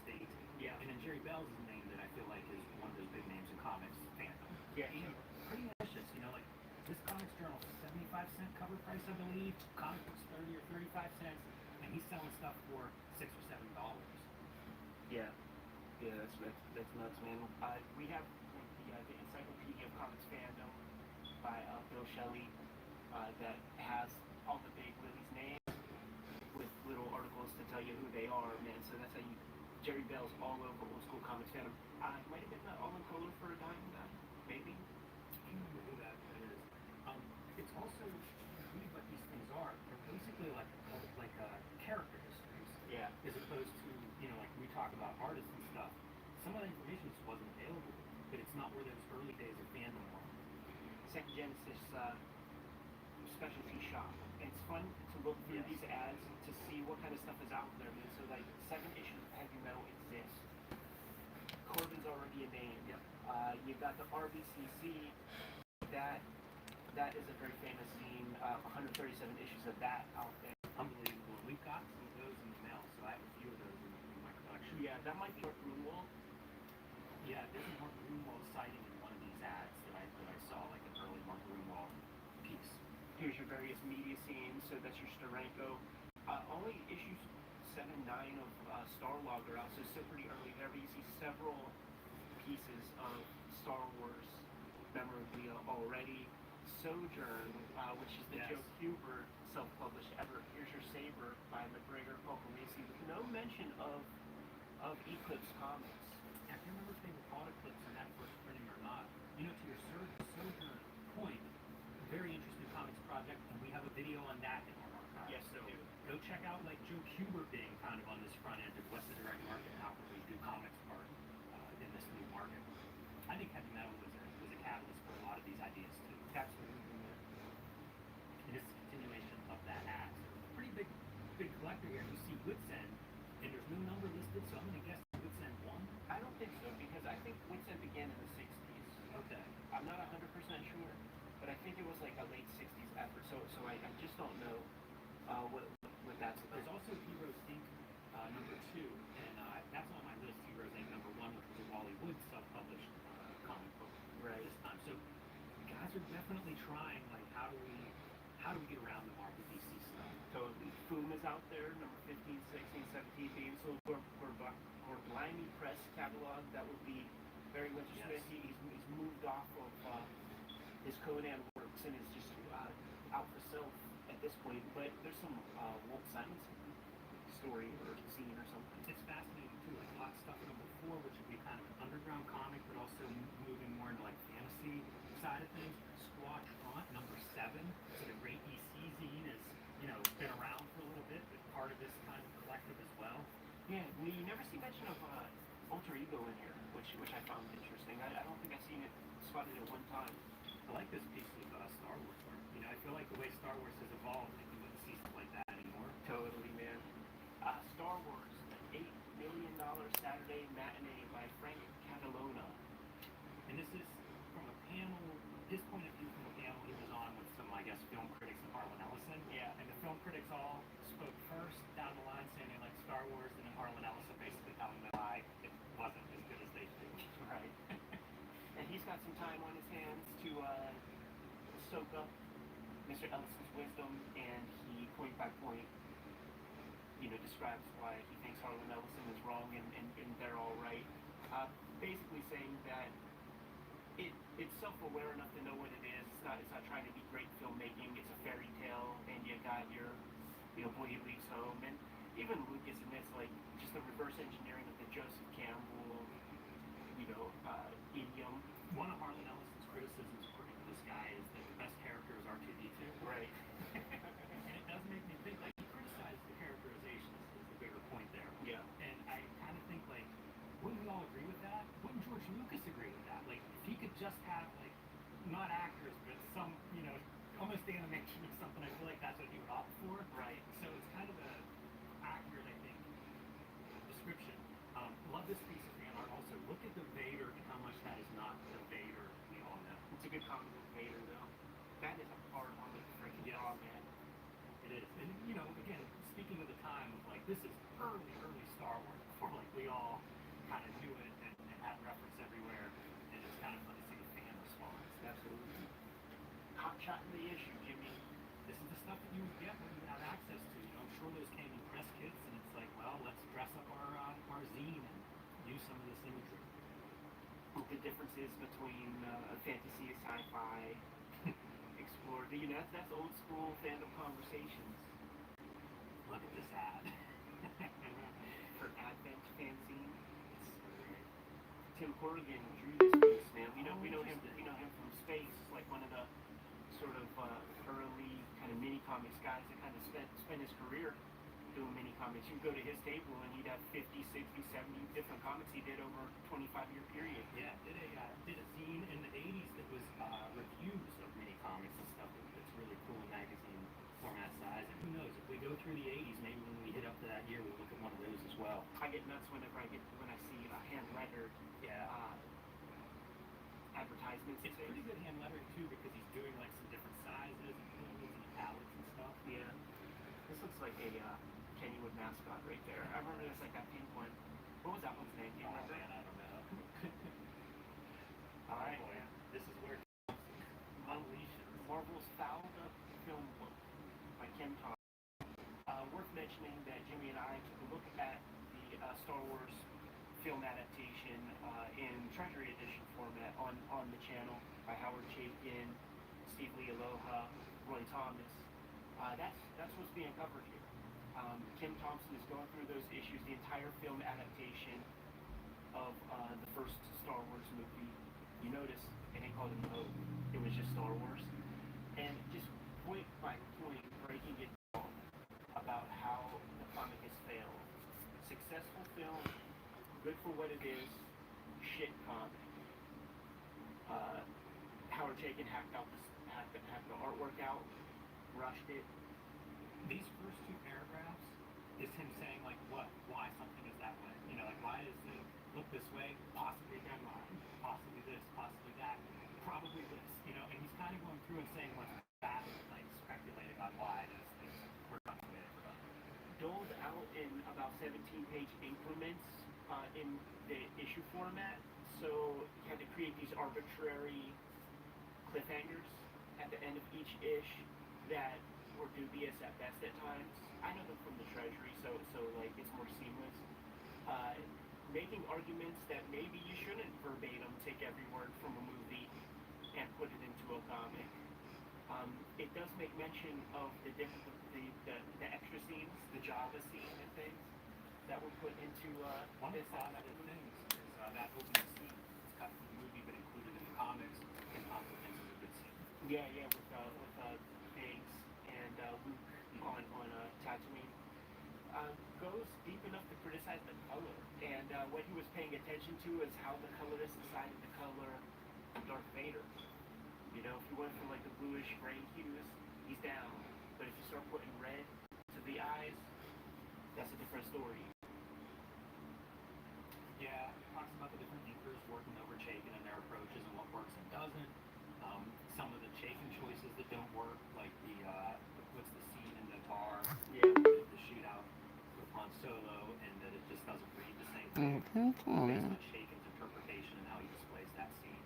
state. Yeah. And then Jerry Bells is a name that I feel like is one of those big names in comics fandom. Yeah. And pretty ambitious, like this Comics Journal, 75-cent cover price, I believe. Comic books 30 or 35 cents, and he's selling stuff for $6 or $7. Yeah. Yeah, that's nuts, man. We have the Encyclopedia of Comics Fandom by Bill Shelley that has all the big Willie's names. with little articles to tell you who they are, man. So that's how you. Jerry Bell's all over old school comics fandom. Might have been all in color for a dime, maybe. I can't remember who that is. It's also read what these things are. They're basically like character histories. Yeah. As opposed to like we talk about artists and stuff. Some of the information just wasn't available, but it's not where those early days of fandom were. Second Genesis specialty shop. And it's fun to look through these ads to see what kind of stuff is out there, man. So like 7 issues of heavy metal exist. Corbin's already a name. Yep. You've got the RBCC. That is a very famous scene. 137 issues of that out there. Unbelievable. We've got some of those in the mail, so I have a few of those in my collection. Yeah, that might be Mark Grunwald. Yeah, there's a Mark Grunwald sighting in one of these ads that I saw, like an early Mark Grunwald piece. Here's your various media scenes. So that's your Steranko. Only issues 7 and 9 of Starlog are out, so it's still pretty early there. But you see several pieces of Star Wars memorabilia already. Sojourn, which is the Joe Huber self-published ever. Here's your Saber by McGregor Pocolisi with no mention of Eclipse Comics. I can't remember if they were called Eclipse in that first printing or not. To your Sojourn point, very interesting comics project, and we have a video on that in our archive. Yes, so we do. Go check out like Joe Huber being kind of on this front end of what's the direct market and how can we do comics art in this new market. I think heavy metal was a catalyst for a lot of these ideas too. Absolutely. And it's a continuation of that act. So pretty big collector here. You see Witsend, and there's no number listed, so I'm going to guess Witsend 1. I don't think so, because I think Witsend began in the 60s. Okay. I'm not 100% sure, but I think it was like a late 60s effort, so I just don't know what that's about. There's also Heroes Inc. Number 2, and that's on my list, Heroes Inc. Number 1, which was a Wally Wood self-published comic book this time. So guys are definitely trying, like, how do we get around the Marvel DC stuff? Totally. Foom is out there, number 15, 16, 17 themes. So we're Blimey Press catalog. That would be very Winter Smith. He's moved off of his Conan works and is just out for self at this point. But there's some Walt Simonson story or scene or something. It's fascinating too. Like a lot of stuff number 4, which would be kind of an underground comic, but also moving more into like fantasy side of things. Squatch Front number 7. So the Great EC zine has been around for a little bit, but part of this kind of collective as well. Yeah, we never see mention of Alter Ego in here, which I found interesting. I don't think I've seen it spotted at one time. I like this piece of Star Wars work. I feel like the way Star Wars has evolved, I think we wouldn't see stuff like that anymore. Totally, man. Star Wars, an $8 million Saturday matinee by Frank Catalona. And this is from a panel, his point of view from a panel he was on with some, I guess, film critics and Harlan Ellison. Yeah. And the film critics all spoke first down the line saying they like Star Wars, and then Harlan Ellison basically telling them why it wasn't as good as they should. Right. And he's got some time on his hands to soak up Mr. Ellison's wisdom, and he point by point describes why he thinks Harlan Ellison is wrong and they're all right. Basically saying that it's self-aware enough to know what it is. It's not trying to be great filmmaking. It's a fairy tale, and you got your boy who leaves home, and even Lucas admits like just the reverse engineering of the Joseph Campbell idiom. One of Harlan Ellison's criticisms according to this guy is that the best character is R2-D2. Right. And it does make me think, like, he criticized the characterization is the bigger point there. Yeah. And I kind of think, like, wouldn't we all agree with that? Wouldn't George Lucas agree with that? Like, if he could just have, like, not actors, but some, almost animation or something, I feel like that's what he would opt for. Right. So it's kind of a accurate, I think, description. Love this piece of fan art also. Look at the Vader and how much that is not the Vader we all know. It's a good comic with Vader, though. That is a hard on the freaking dog, man. It is. And, again, speaking of the time of, like, this is early Star Wars, before, like, we all kind of knew it and had reference everywhere, and it's kind of fun to see the fan response. Absolutely. Hot shot in the issue, Jimmy. This is the stuff that you would get when you have access to. I'm sure those came in press kits, and it's like, well, let's dress up our zine and use some of this imagery. The differences between fantasy and sci-fi, explore. That's old school fandom conversations. look at this ad. For Advent fanzine, Tim Corrigan drew this piece, man. We know him from Space, like one of the sort of early kind of mini comics guys that kind of spent his career doing mini comics. You go to his table and he'd have 50, 60, 70 different comics he did over a 25-year period. Yeah, did a zine in the 80s that was reviews of mini comics and stuff that's really cool in magazine format size. And who knows, if we go through the 80s, maybe when we hit up to that year, we'll look at one of those as well. I get nuts when I see hand-lettered advertisements. It's pretty good hand lettering too, because he's doing like some different sizes and pools and palettes and stuff. Yeah. This looks like a Kennywood mascot right there. I remember there's like that pink one. What was that one's name? Do you remember? Man, I don't know. All right. Boy, this is where unleashes. Marvel's Fouled Up Film Book by Kim Todd. Worth mentioning that Jimmy and I took a look at the Star Wars film adaptation in Treasury Edition format on the channel by Howard Chaykin, Steve Lee Aloha, Roy Thomas. That's what's being covered here. Kim Thompson is going through those issues, the entire film adaptation of the first Star Wars movie. You notice it ain't called a Poe, it was just Star Wars. And just point by point breaking it down about how the comic has failed. Successful film, good for what it is, shit comic. Howard Chaykin hacked the artwork out, rushed it. These first two paragraphs is him saying like why something is that way. You know, like why does it look this way? Possibly that line, possibly this, possibly that, probably this. You know, and he's kind of going through and saying what's bad, like speculating on why those things were done the way they were done. Doled out in about 17-page increments in the issue format, so you had to create these arbitrary cliffhangers at the end of each ish that were dubious at best at times. I know them from the Treasury, so like it's more seamless. Making arguments that maybe you shouldn't verbatim take every word from a movie and put it into a comic. It does make mention of the extra scenes, the Java scene and things that were put into One of the positive things is that opening scene. It's cut from the movie but included in the comics and complements as a good scene. Yeah, with Biggs and Luke on Tatooine. Goes deep enough to criticize the color, and what he was paying attention to is how the colorist decided to color Darth Vader. You know, if you went from like the bluish gray hues, he's down. But if you start putting red to the eyes, that's a different story. Yeah, it talks about the different inkers working over Chaykin and their approaches and what works and doesn't. Some of the Chaykin choices that don't work, like what's the scene in the bar, the shootout with Han Solo, and that it just doesn't read the same way. Based on Chaykin's interpretation and how he displays that scene.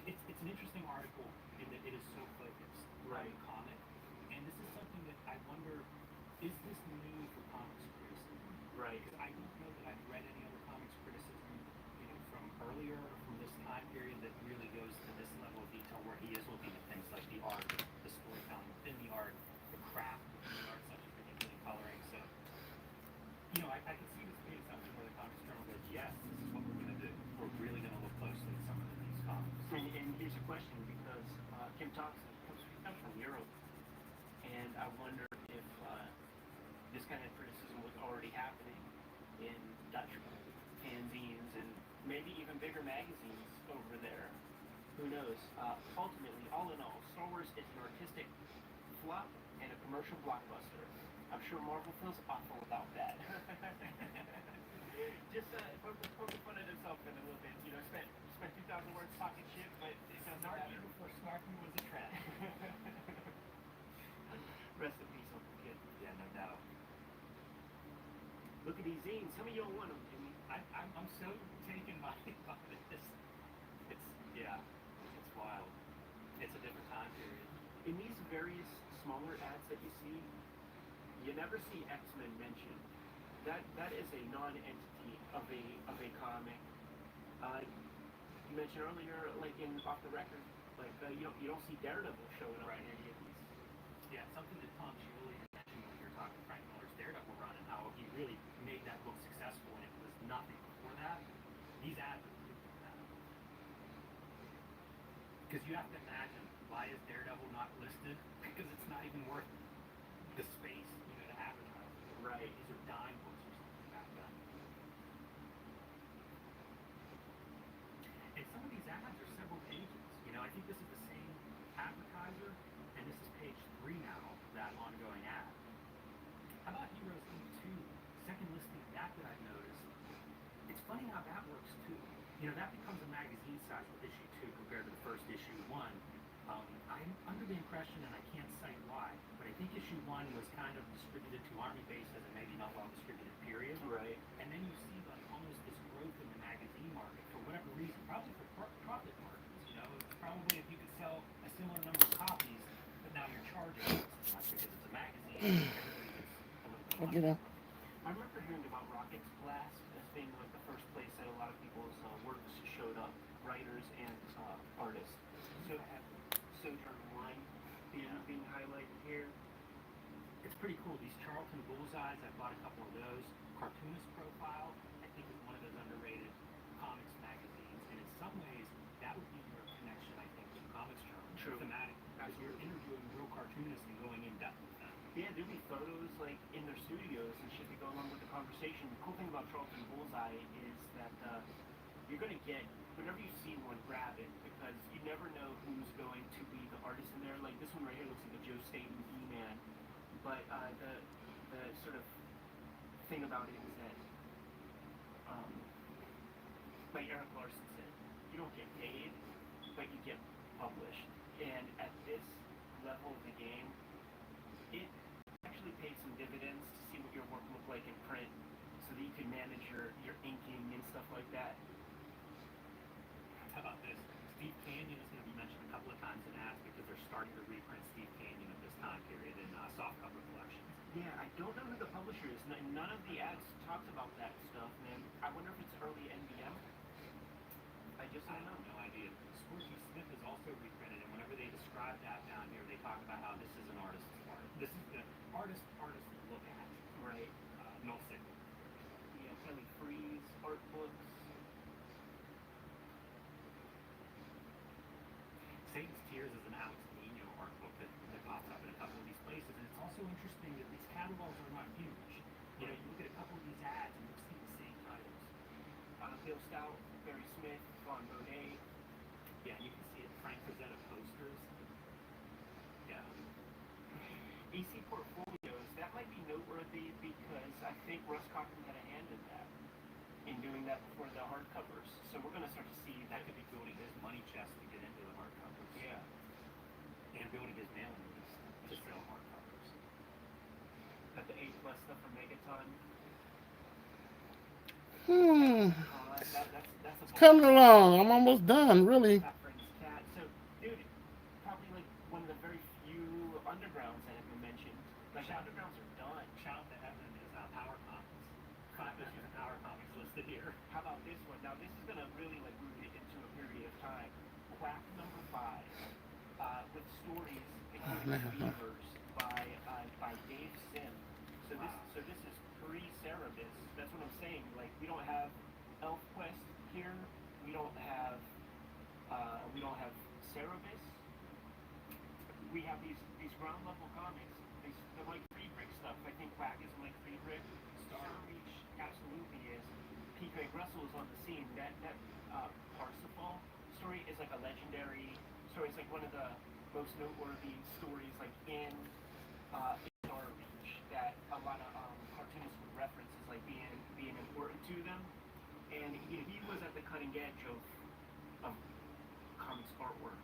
It's an interesting article in that it is so focused on the comic, and this is something that I wonder, is this new for comics criticism? Right. Because I don't know that I've read any other comics criticism, you know, from earlier or from this time period that really goes to this level of detail where he is looking at things like the art, the storytelling within the art, the craft within the art, such as particularly coloring. So, you know, I can see this being something where the Comics Journal goes, yes, this is what we're going to do. We're really going to look closely at some of these comics. And here's a question, because Kim Thompson comes from Europe, and I wonder if this kind of criticism was already happening in Dutch fanzines and maybe even bigger magazines over there. Who knows? Ultimately, all in all, Star Wars is an artistic flop and a commercial blockbuster. I'm sure Marvel feels awful about that. Just poking fun at himself in a little bit. You know, spent 2,000 words talking shit, but it doesn't matter. Before snarky was a trend. Rest in peace, Uncle Kid. Yeah, no doubt. Look at these zines. Some of you don't want them, Jimmy. I'm so taken by this. It's wild. It's a different time period. In these various smaller ads that you see, you never see X-Men mentioned. That is a non-entity of a comic. You mentioned earlier, like in Off the Record, like you don't see Daredevil showing up in any of these. Yeah, something that Tom Scioli mentioned when you were talking Frank Miller's Daredevil run and how he really made that book successful and it was nothing before that. These ads are proof of that. Because you have to imagine, why is Daredevil not listed? Because it's not even worth the space, to advertise. Right. These are dime books or something back then. And some of these ads are several pages. I think this is the same advertiser, and this is page 3 now, that ongoing ad. How about Heroes E2, second listing that I've noticed? It's funny how that works too. That becomes a magazine size with issue 2 compared to the first issue 1. I'm under the impression, and I can't cite why, but I think issue 1 was kind of distributed to Army bases and maybe not well distributed, period. Right. And then you see almost this growth in the magazine market for whatever reason, probably for profit margins. It's probably if you could sell a similar number of copies, but now you're charging less because it's a magazine. Everybody gets a little bit of money. I remember hearing about Rocket's Blast as being like the first place that a lot of people's works showed up, writers and artists. So Sojourn Line being highlighted here. It's pretty cool. These Charlton Bullseyes, I bought a couple of those. Cartoonist Profile, I think, is one of those underrated comics magazines. And in some ways, that would be your connection, I think, to Comics Journal. True. Thematic. Because you're interviewing real cartoonists and going in depth with them. Yeah, there'd be photos like in their studios and shit to go along with the conversation. The cool thing about Charlton Bullseye is that you're gonna get whenever you see one, grab it because you never know who's going to be the artist in there. Like this one right here looks like a Joe Staten E-Man, but the sort of thing about it is that, like Eric Larson said, you don't get paid, but you get published. And at this level of the game, it actually paid some dividends to see what your work looked like in print so that you can manage your inking and stuff like that. How about this? Steve Canyon is going to be mentioned a couple of times in ads because they're starting to reprint Steve Canyon at this time period in softcover collections. Yeah, I don't know who the publisher is. None of the ads talked about that stuff, man. I wonder if it's early NBM. I have no idea. Scorchy Smith is also reprinted, and whenever they describe that down here, they talk about how this is an artist's art. This is the artist look at. Right. No signal. Yeah, Kelly Freeze, art books. Satan's Tears is an Alex Nino art book that pops up in a couple of these places, and it's also interesting that these catalogs are not huge. You look at a couple of these ads and you'll see the same titles. Bill Stout, Barry Smith, Vaughn Monet. Yeah, you can see it. Frank Frazetta posters. Yeah. EC Portfolios, that might be noteworthy because I think Russ Cochran had a hand in that, in doing that before the hardcovers. So we're going to start to see That could be building his money chest to get into the hardcovers. Yeah. And building his mailing list to sell hardcovers. Got the A+ stuff from Megaton. That's It's coming along. I'm almost done, really. Cat. So, dude, probably like one of the very few undergrounds that have been mentioned. Like the undergrounds are done. Shout out to Evan is Power Comics. 5 issues of Power Comics listed here. How about this one? Now this is gonna really like move it into a period of time. Quack number 5, with stories including Weavers by Dave Sim. So this is pre-Cerebus. That's what I'm saying. Like we don't have ElfQuest here. We don't have Cerebus. We have these ground level comics. The Mike Friedrich stuff. I think Quack is Mike Friedrich. Star Reach absolutely is. P. Craig Russell is on the scene. That Parsifal story is like a legendary story. It's like one of the most noteworthy stories like in Star Reach that a lot of cartoonists would reference as like being important to them. And he was at the cutting edge of comics artwork.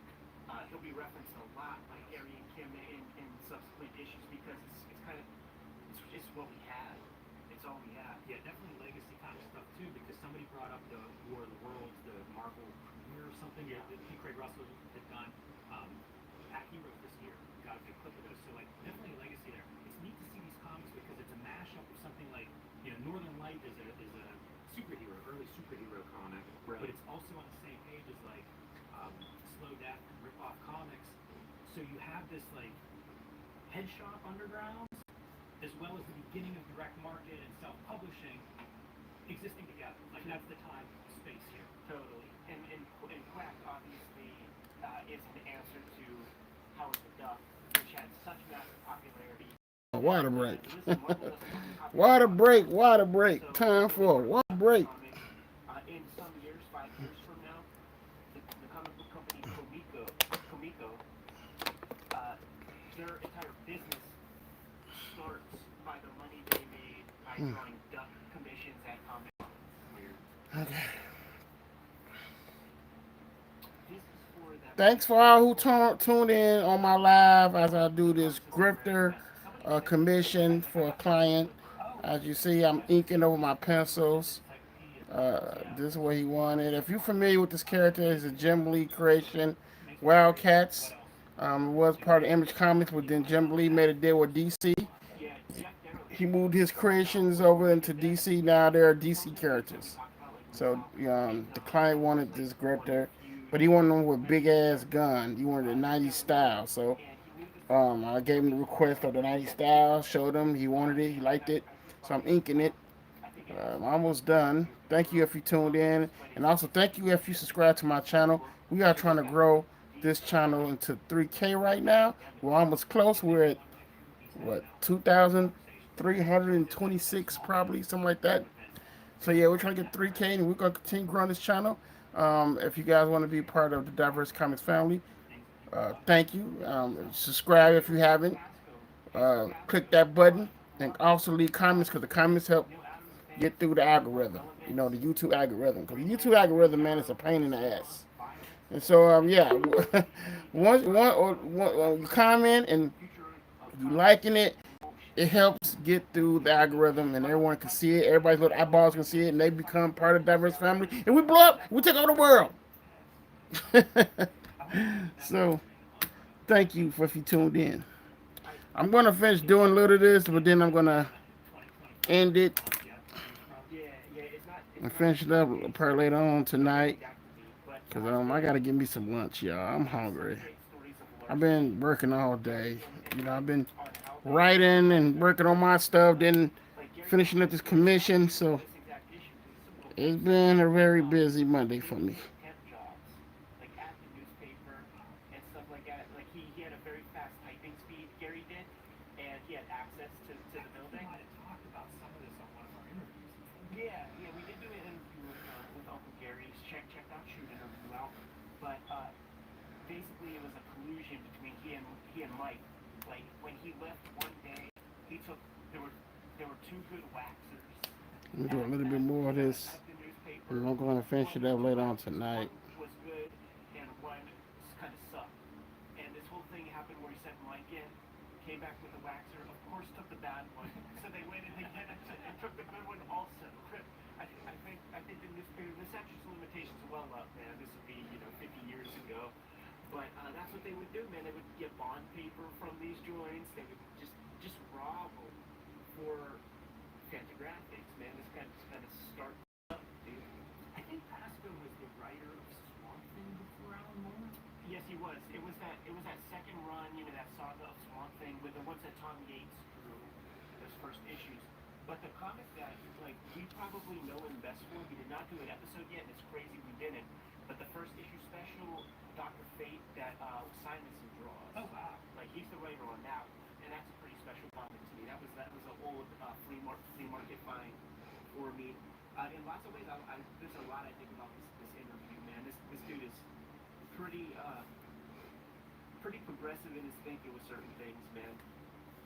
He'll be referenced a lot by Harry and Kim in subsequent issues because it's just what we have. It's all we have. Yeah, definitely legacy kind of stuff too, because somebody brought up the War of the Worlds, the Marvel premiere or something that P. Craig Russell had done. At Heroes this year, got a big clip of those. So like definitely a legacy there. It's neat to see these comics because it's a mashup of something like Northern Light is a superhero, early superhero comic, right. But it's also on the same page as like Slow Death and Rip Off Comics. So you have this like head shop underground as well as the beginning of direct market and self-publishing existing together. Like that's the time space here. Totally. And Quack obviously is an answer to Howard the Duck, which had such massive popularity. Water break. Listen, Marvel doesn't have any copyright Water rights. break. Water break. So, Time for a water break. in some years, 5 years from now, the comic book company Comico, their entire business starts by the money they made by drawing duck commissions at Comic Con. Weird. Okay. This is for that. Thanks for all who tuned in on my live as I do this Grifter commission for a client. As you see, I'm inking over my pencils. This is what he wanted. If you're familiar with this character, it's a Jim Lee creation, Wildcats. Was part of Image Comics, but then Jim Lee made a deal with DC. He moved his creations over into DC. Now they're DC characters. So the client wanted this Grifter, but he wanted one with big ass gun. He wanted a 90s style. So I gave him the request of the 90s style, showed him, he wanted it, he liked it. So I'm inking it. I'm almost done. Thank you if you tuned in, and also thank you if you subscribe to my channel. We are trying to grow this channel into 3K right now. We're almost close. We're at what, 2,326 probably, something like that. So yeah, we're trying to get 3K, and we're gonna continue growing this channel. If you guys want to be part of the Diverse Comics family, thank you. Subscribe if you haven't. Click that button, and also leave comments, because the comments help get through the algorithm. You know, the YouTube algorithm. Because the YouTube algorithm, man, is a pain in the ass. And so, yeah, once you comment and you liking it, it helps get through the algorithm, and everyone can see it. Everybody's little eyeballs can see it, and they become part of the Diverse family. And we blow up. We take over the world. So, thank you for if you tuned in. I'm going to finish doing a little of this, but then I'm going to end it and finish it up probably later on tonight. Because I got to get me some lunch, y'all. I'm hungry. I've been working all day. You know, I've been writing and working on my stuff, then finishing up this commission. So it's been a very busy Monday for me. He had a very fast typing speed, Gary did, and he had access to the building. I might have talked about some of this on one of our interviews. Yeah, we did do an interview with Uncle Gary. Check out, shoot interview out. But basically, it was a collusion between he and Mike. Like when he left one day, there were two good waxers. Let me do a little bit more of this. And I'm going to finish it up later on tonight. One was good, and one kind of sucked. And this whole thing happened where he sent Mike in, came back with a waxer, of course took the bad one. So they went in again and took the good one also. I think the newspaper, the statute of limitations are well up, man. This would be 50 years ago. But that's what they would do, man. They would get bond paper from these joints. They would just rob them for Fantagraphics, man. This kind of start up, dude. I think Pasco was the writer of Swamp Thing before Alan Moore. Yes, he was. It was that second run, that saga of Swamp Thing with the ones that Tom Yates drew, those first issues. But the comic that we probably know him best for, we did not do an episode yet, and it's crazy we didn't. But the first issue special, Dr. Fate, that Simonson draws. Oh wow! He's the writer on that one, and that's a pretty special comic to me. That was an old flea market find for me. In lots of ways, there's a lot I think about this interview, man. This dude is pretty progressive in his thinking with certain things, man.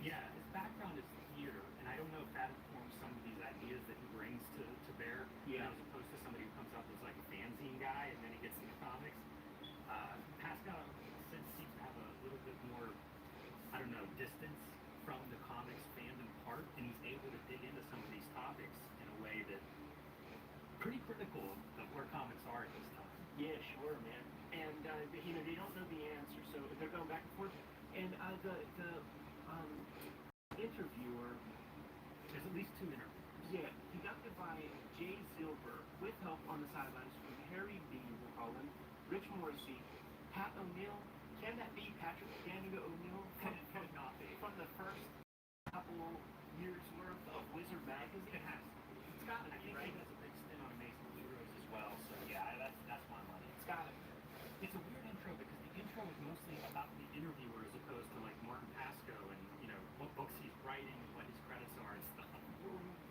Yeah, his background is theater, and I don't know if that informs some of these ideas that he brings to bear. Yeah. As opposed to somebody who comes up as like a fanzine guy and then he gets into comics. Pascal seems to have a little bit more, I don't know, distance from the comics fandom part, and he's able to dig into some of these topics in a way that pretty critical of where comics are at this time. Yeah, sure, man. And they don't know the answer, so they're going back and forth. And the interviewer, there's at least 2 interviews. Yeah, conducted by Jay Zilber, with help on the sidelines from Harry B. We'll call him, Rich Morrissey, Pat O'Neill. Can that be Patrick O'Neill from the first couple gotta I be, think right? he does a big spin on Amazing Heroes as well. So yeah, that's my money. It's gotta be. It's a weird intro because the intro is mostly about the interviewer as opposed to like Martin Pasco and what books he's writing and what his credits are and stuff.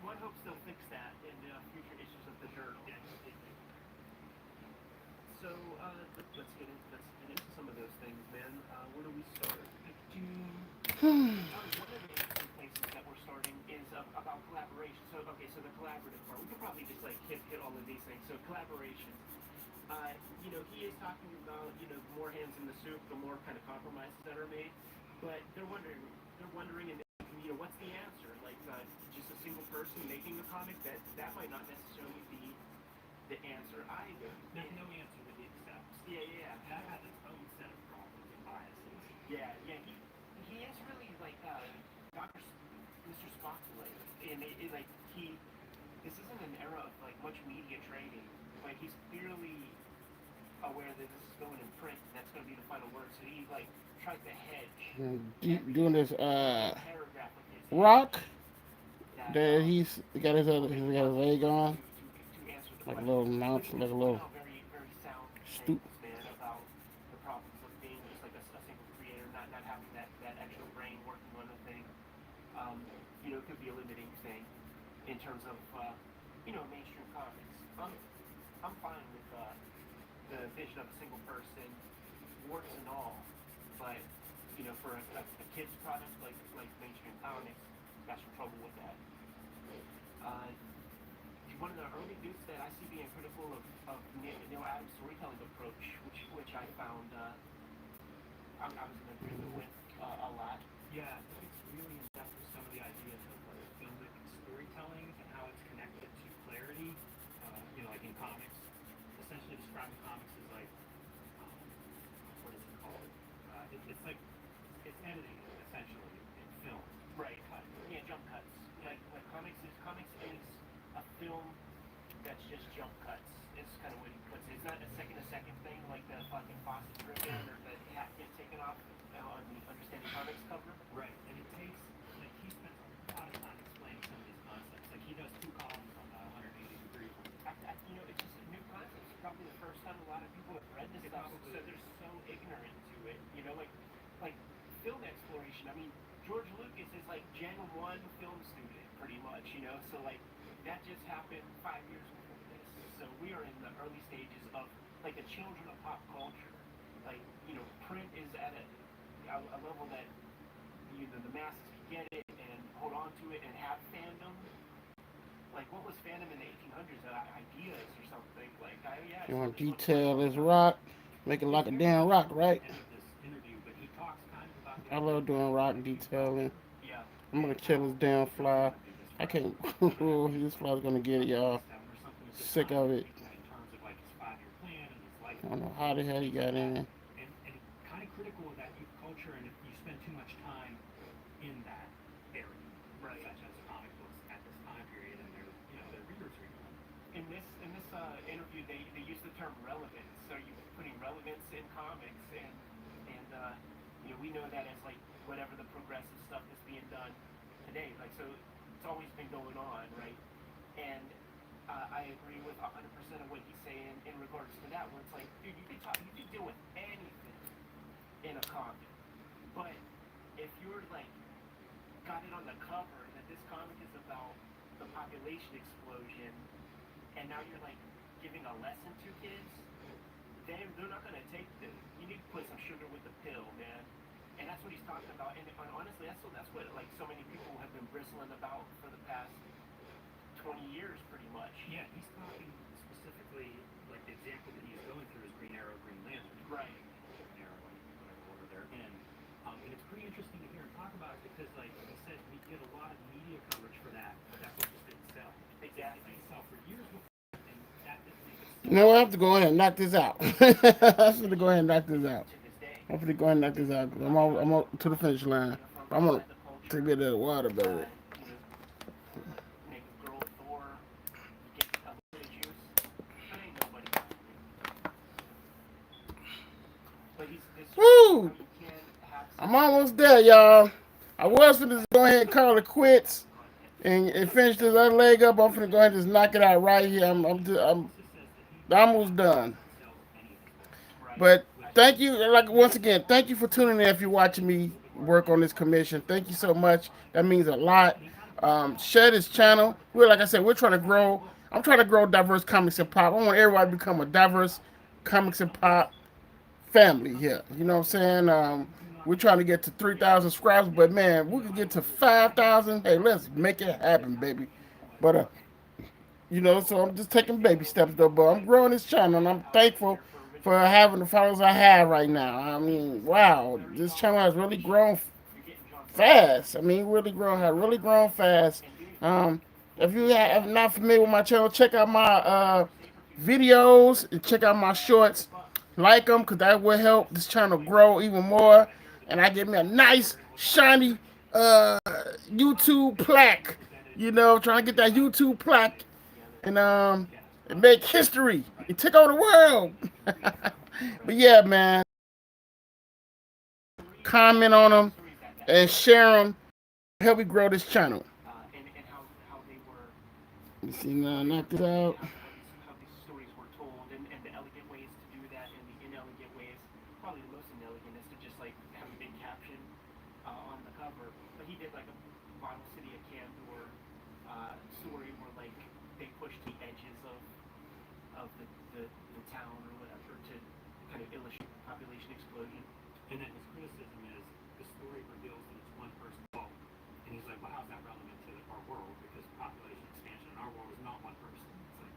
One hopes they'll fix that in future issues of the journal. Yeah, So let's get into some of those things, man. Where do we start? One of the interesting places that we're starting is about collaboration. So okay, so the collaborative part. We could probably just like hit all of these things. So collaboration. He is talking about the more hands in the soup, the more kind of compromises that are made. But they're wondering, and what's the answer? Like just a single person making a comic that might not necessarily be the answer either. there's no answer that he accepts. Yeah. That has its own set of problems and biases. Yeah. He is really like Doctor Mr. Spock's and like he. This isn't an era of like much media training, but he's clearly aware that this is going in print. And that's going to be the final word. So he like tries to hedge Doing this paragraph of his rock that that he's got his leg on, to answer the like a question. little mountain, like a little Very very sound stoop. things, man, about the problems of being just like a single creator, not having that extra brain working on a thing. It could be a limiting thing in terms of mainstream comics. I'm fine with the vision of a single person, warts and all, but for a kid's product like mainstream comics, got some trouble with that. Uh, One of the early dudes that I see being critical of Neil Adams' storytelling approach, which I found I was in agreement with a lot. Yeah, I think it's really in depth with some of the ideas of like filmic storytelling and how it's connected to clarity. Like in comics, essentially describing comics as like what is it called? It's like it's editing essentially in film. Right. Yeah, jump cuts. Like comics is a film that's just jump cuts. It's kind of what he puts it. It's not a second thing like the fucking Fawcett ribbon or the hat get taken off on the Understanding Comics cover. Right, and it takes like he spends a lot of time explaining some of these concepts. Like he does 2 columns on 180 degrees. It's just a new concept. It's probably the first time a lot of people have read this stuff, so they're so ignorant to it. Like film exploration. I mean, George Lucas is like Gen 1 film student, pretty much. So like that just happened 5 years before this. So we are in the early stages of like the children of pop culture. Like print is at a level that the masses can get it and hold on to it and have fandom. Like what was fandom in the 1800s? Ideas or something. Like You want to detail this rock, make it like a damn rock, right? End of this interview, but he talks kind of about the I love doing rock detailing. Yeah. I'm gonna kill this damn fly. I can't. This fly's gonna get it, y'all. Sick of it. in terms of like his 5-year plan and his life. I don't know how the hell he got in. And kind of critical of that youth culture and if you spend too much time in that area, Right. such as comic books at this time period and their readers read them. In this interview, they use the term relevance. So you're putting relevance in comics, and we know that as like whatever the progressive stuff that's being done today. Like so, it's always been going on, right? And I agree with 100% of what he's saying in regards to that. Where it's like, dude, you can deal with anything in a comic, but if you're like got it on the cover that this comic is about the population explosion, and now you're like giving a lesson to kids, they're not gonna take the. You need to put some sugar with the pill, man. And that's what he's talking about. And honestly, that's what like so many people have been bristling about for the past 20 years, pretty much. Yeah, he's talking specifically like the example that he's going through is Green Arrow, Green Lantern. Right. Green Arrow, whatever order they're in. And it's pretty interesting to hear him talk about it because, like he said, we get a lot of media coverage for that, but that book just didn't sell. Exactly. It didn't sell for years before, and that didn't make it You know what? I have to go ahead and knock this out. I have to go ahead and knock this out. To this day. I'm gonna go ahead and knock this out. I'm on to the finish line. I'm gonna take a bit of the water, baby. Make a girl Thor, get a little bit of juice. That ain't nobody. But Woo! you can have I'm almost there, y'all. I was gonna go ahead and call it quits, and finish this other leg up. I'm finna go ahead and just knock it out right here. I'm almost done. Right. But thank you, like once again, thank you for tuning in. If you're watching me work on this commission, thank you so much. That means a lot. Share this channel. We're like I said, we're trying to grow. I'm trying to grow diverse comics and pop. I want everybody to become a diverse comics and pop family here. You know what I'm saying? We're trying to get to 3,000 subscribers, but man, we can get to 5,000. Hey, let's make it happen, baby. But so I'm just taking baby steps though. But I'm growing this channel, and I'm thankful for having the followers I have right now. I mean, wow, this channel has really grown fast. I mean, really grown fast. Um, if you are not familiar with my channel, check out my videos and check out my shorts. Like them, cause that will help this channel grow even more. And I get me a nice shiny YouTube plaque. Trying to get that YouTube plaque and make history. It took over the world. But yeah, man, comment on them and share them. Help me grow this channel. And how they were You see now, knock this out. how these stories were told, and the elegant ways to do that, and the inelegant ways. Probably the most inelegant is to just like have a big caption on the cover. But he did like a Vinyl City of Candor story where like they pushed the edges of the town or whatever to kind of illustrate population explosion. And then his criticism is the story reveals that it's one person's fault. And he's like, well, how's that relevant to our world? Because population expansion in our world is not one person. It's like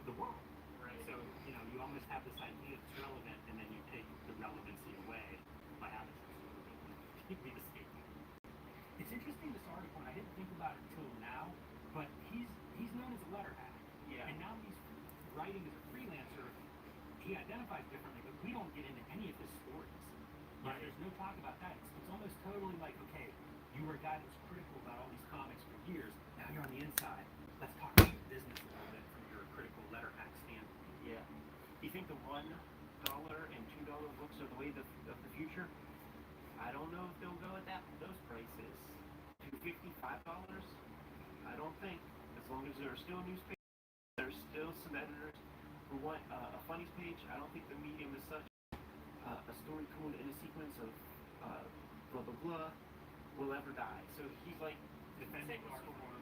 the world. Right. So, you almost have this idea that's relevant, and then you take the relevancy away by having some sort of be the scapegoat. It's interesting, this article, and I didn't think about it until now, but he's known as a letter hack. Yeah. And now he's writing as a freelancer. He identifies differently, but we don't get into any of his stories. Right. There's no talk about that. It's almost totally like, okay, you were a guy that was critical about all these comics for years. Now you're on the inside. Let's talk about the business a little bit from your critical letter hack standpoint. Yeah. You think the $1 and $2 books are the way of the future? I don't know if they'll go at those prices. $2.50, $5? I don't think. As long as there are still newspapers, there's still some editors who want a funnies page. I don't think the medium is such. A story told in a sequence of blah blah blah will ever die. So he's like Defending art form,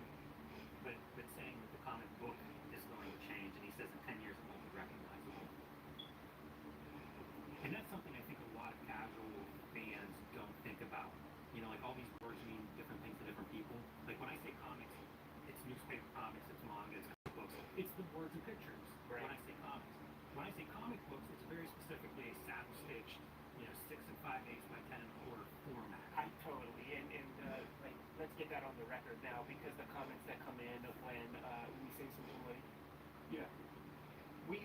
but saying that the comic book is going to change, and he says in 10 years it won't be recognizable. And that's something I think a lot of casual fans don't think about. Like all these words mean different things to different people. Like when I say comics, it's newspaper comics, it's manga, it's comic books. It's the words and pictures. Right. When I say comics. When I say comic books, it's very specifically a saddle stitched, 6 and 5/8 by 10 and a quarter format. I totally and like let's get that on the record now because the comments that come in when we say something like, yeah, we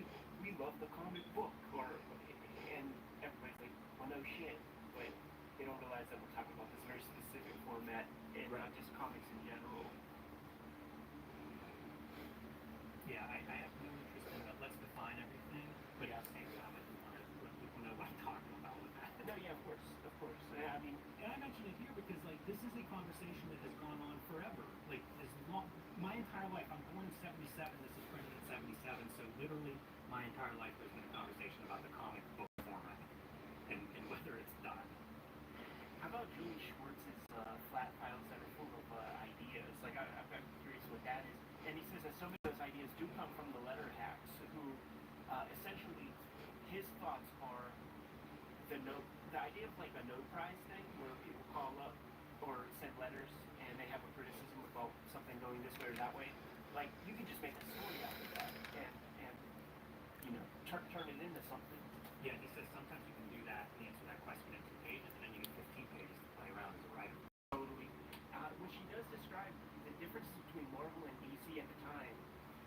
love the comic book and everybody's like, well no shit, but they don't realize that we're talking about this very specific format and not just comics in general. Yeah, I have no interest in that. Let's define everything, but at the same time, I do want to let people know what I'm talking about with that. No, yeah, of course. Yeah, I mean, and I mention it here because, like, this is a conversation that has gone on forever. Like, as long, my entire life, I'm born in '77. This is printed in '77, so literally my entire life there's been a conversation about the comic book format and whether it's done. how about Julie Schwartz's flat files that are full of ideas? Like, I'm curious what that is. And he says that so many of those ideas do come from the letter hacks, who essentially his thoughts are the idea of like a no prize thing where people call up or send letters and they have a criticism about something going this way or that way. Like you can just make a story out of that and turn it into something. Yeah, he says sometimes you can do that and answer that question in 2 pages, and then you get 15 pages to play around as a writer. Totally. When she does describe the differences between Marvel and DC at the time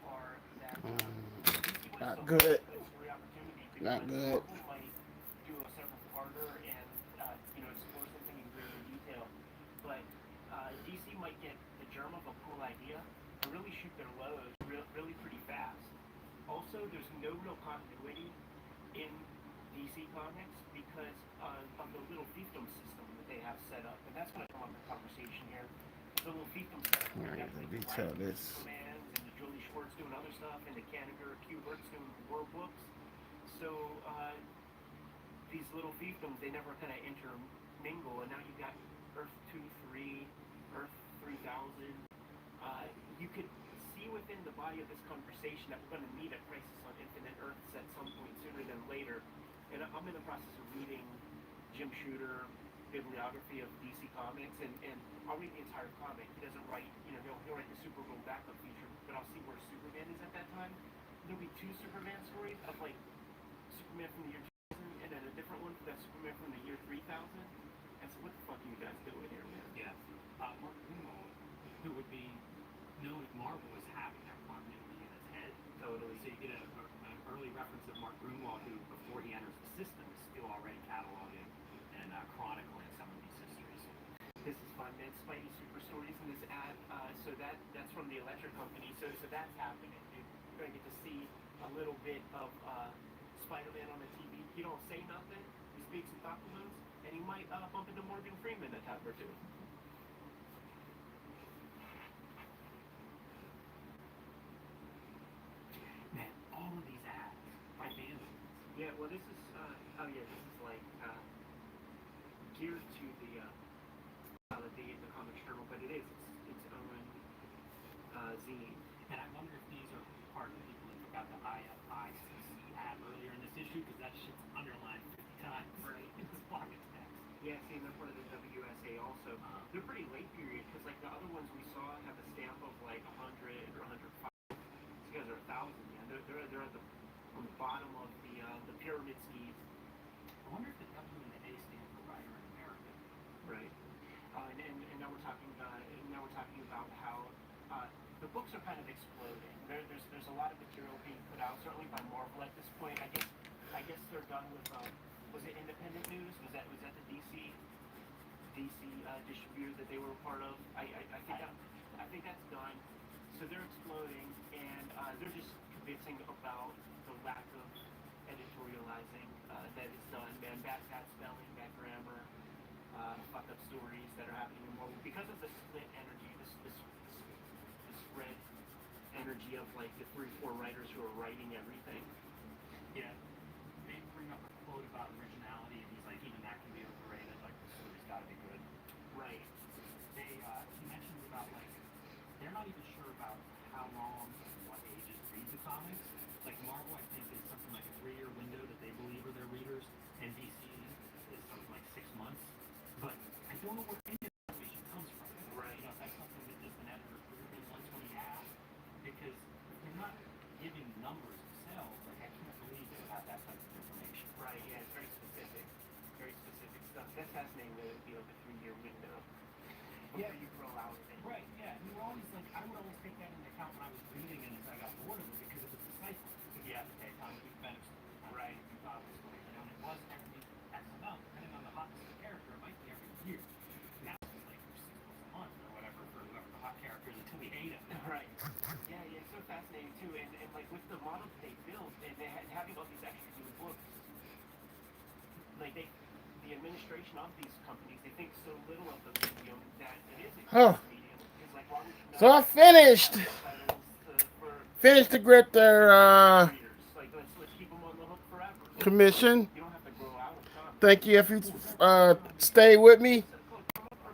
are that DC was Not so good. a story opportunity because Not good. Marvel might do a several parter and explore something in greater detail, but DC might get the germ of a cool idea and really shoot their loads really pretty fast. Also, there's no real continuity in DC Comics because of the little fiefdom system that they have set up, and that's going to come up in conversation here. the little fiefdom stuff. All You right, got let like me the detail Writings and this. Supermans and the Julie Schwartz doing other stuff and the Kanigher Q Works doing war books. So these little fiefdoms, they never kind of intermingle, and now you got Earth 2-3, Earth 3000. You could see within the body of this conversation that we're going to meet at Crisis on Infinite Earths at some point sooner than later. And I'm in the process of reading Jim Shooter bibliography of DC Comics, and I'll read the entire comic. He doesn't write, he'll write the Supergirl backup feature, but I'll see where Superman is at that time. There'll be two Superman stories of like Superman from the year 2000 and then a different one that's Superman from the year 3000. And so what the fuck are you guys doing here, man? Yeah. Mark Gruenwald, who would be known at Marvel as having that continuity in his head. Totally. So you get an early reference of Mark Gruenwald, who before he enters the system is still already cataloging and chronicling some of these histories. This is fun, man. Spidey Super Stories in this ad. So that's from the Electric Company. So that's happening, dude. You're gonna get to see a little bit of Spider-Man on the TV. He don't say nothing. He speaks in compliments, and he might bump into Morgan Freeman a time or two. Man, all of these ads by fans. Yeah. Well, this is. This is like geared to the comic journal, but it is its own zine. And I wonder if these are part of the people that forgot the IFICC ad earlier in this issue, because that shit's underlined 50 times. Right. It's block text. Yeah, see, they're part of the WSA also. They're pretty late period because like the other ones we saw have a stamp of like 100 or 105. These guys are 1,000, man. They're at on the bottom of the pyramid schemes. I wonder if the W and the A stand for writer in America. Right. And now we're talking. Now we're talking about how the books are kind of exploding. There's a lot of material being put out, certainly by Marvel at this point. I guess they're done with. Was it Independent News? Was that the DC distributor that they were a part of? I think that's done. So they're exploding, and they're just convincing about the lack of editorializing that is done. Man, bad spelling, bad grammar, fucked up stories that are happening in Marvel because of the split energy, this spread energy of like the 3-4 writers who are writing everything. Yeah. They bring up a quote about originality, and he's like, even that can be overrated. Like, the story's got to be good. Right. He mentions about like they're not even sure about how long and what ages read the comics. Like Marvel, I think, is something like a 3-year window that they believe are their readers, and DC is something like 6 months. But I don't know where any of the information comes from. Right. If that's something that just an editor wants when he asks, because they're not giving numbers themselves. Like, I can't believe they have that type of information. Right. Yeah. It's very specific. Very specific stuff. That's fascinating. That it would be like a 3-year window. Before you throw out things. Right, yeah. And we're always like, I would always take that into account when I was reading and as I got bored of it because it was decisive. Because you have to take time to be finished. Right. You thought it was story, and it was every X amount, depending on the hotness of the character, it might be every year. Now it's like 6 months a month or whatever for whoever the hot character is until we hate him. Right. Yeah, it's so fascinating too. And like with the models they built and having all these extras in the books, like the administration of these companies, they think so little of the medium that it is a Oh. medium. It's like, why would you So I finished. Finished the Grifter readers? Like, let's keep them on the hook forever. commission. You don't have to grow out of time. Thank you if you stay with me.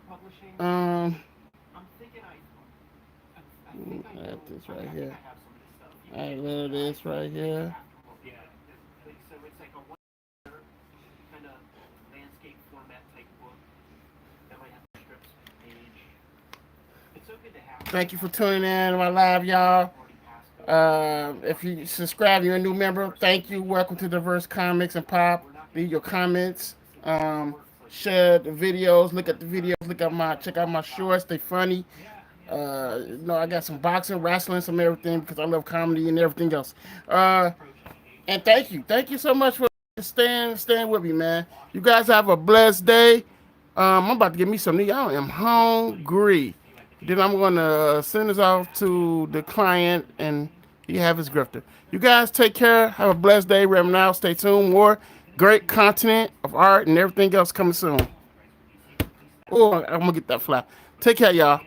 Publishing. Um, I'm thinking I think I know. add this right I think here. I have some of this stuff. You I can little this right here. Yeah. So it's like a one kind of landscape format type book that might have strips page. It's so good to have. Thank you for tuning in to my live, y'all. If you subscribe, you're a new member. Thank you. Welcome to Diverse Comics and Pop. Leave your comments. Share the videos. Look at the videos. Check out my shorts. They funny. I got some boxing, wrestling, some everything because I love comedy and everything else. And thank you so much for staying with me, man. You guys have a blessed day. I'm about to get me something to eat. I am hungry. Then I'm gonna send this off to the client and he have his grifter. You guys take care. Have a blessed day. Remember now, stay tuned. More great content of art and everything else coming soon. Oh, I'm gonna get that fly. Take care, y'all.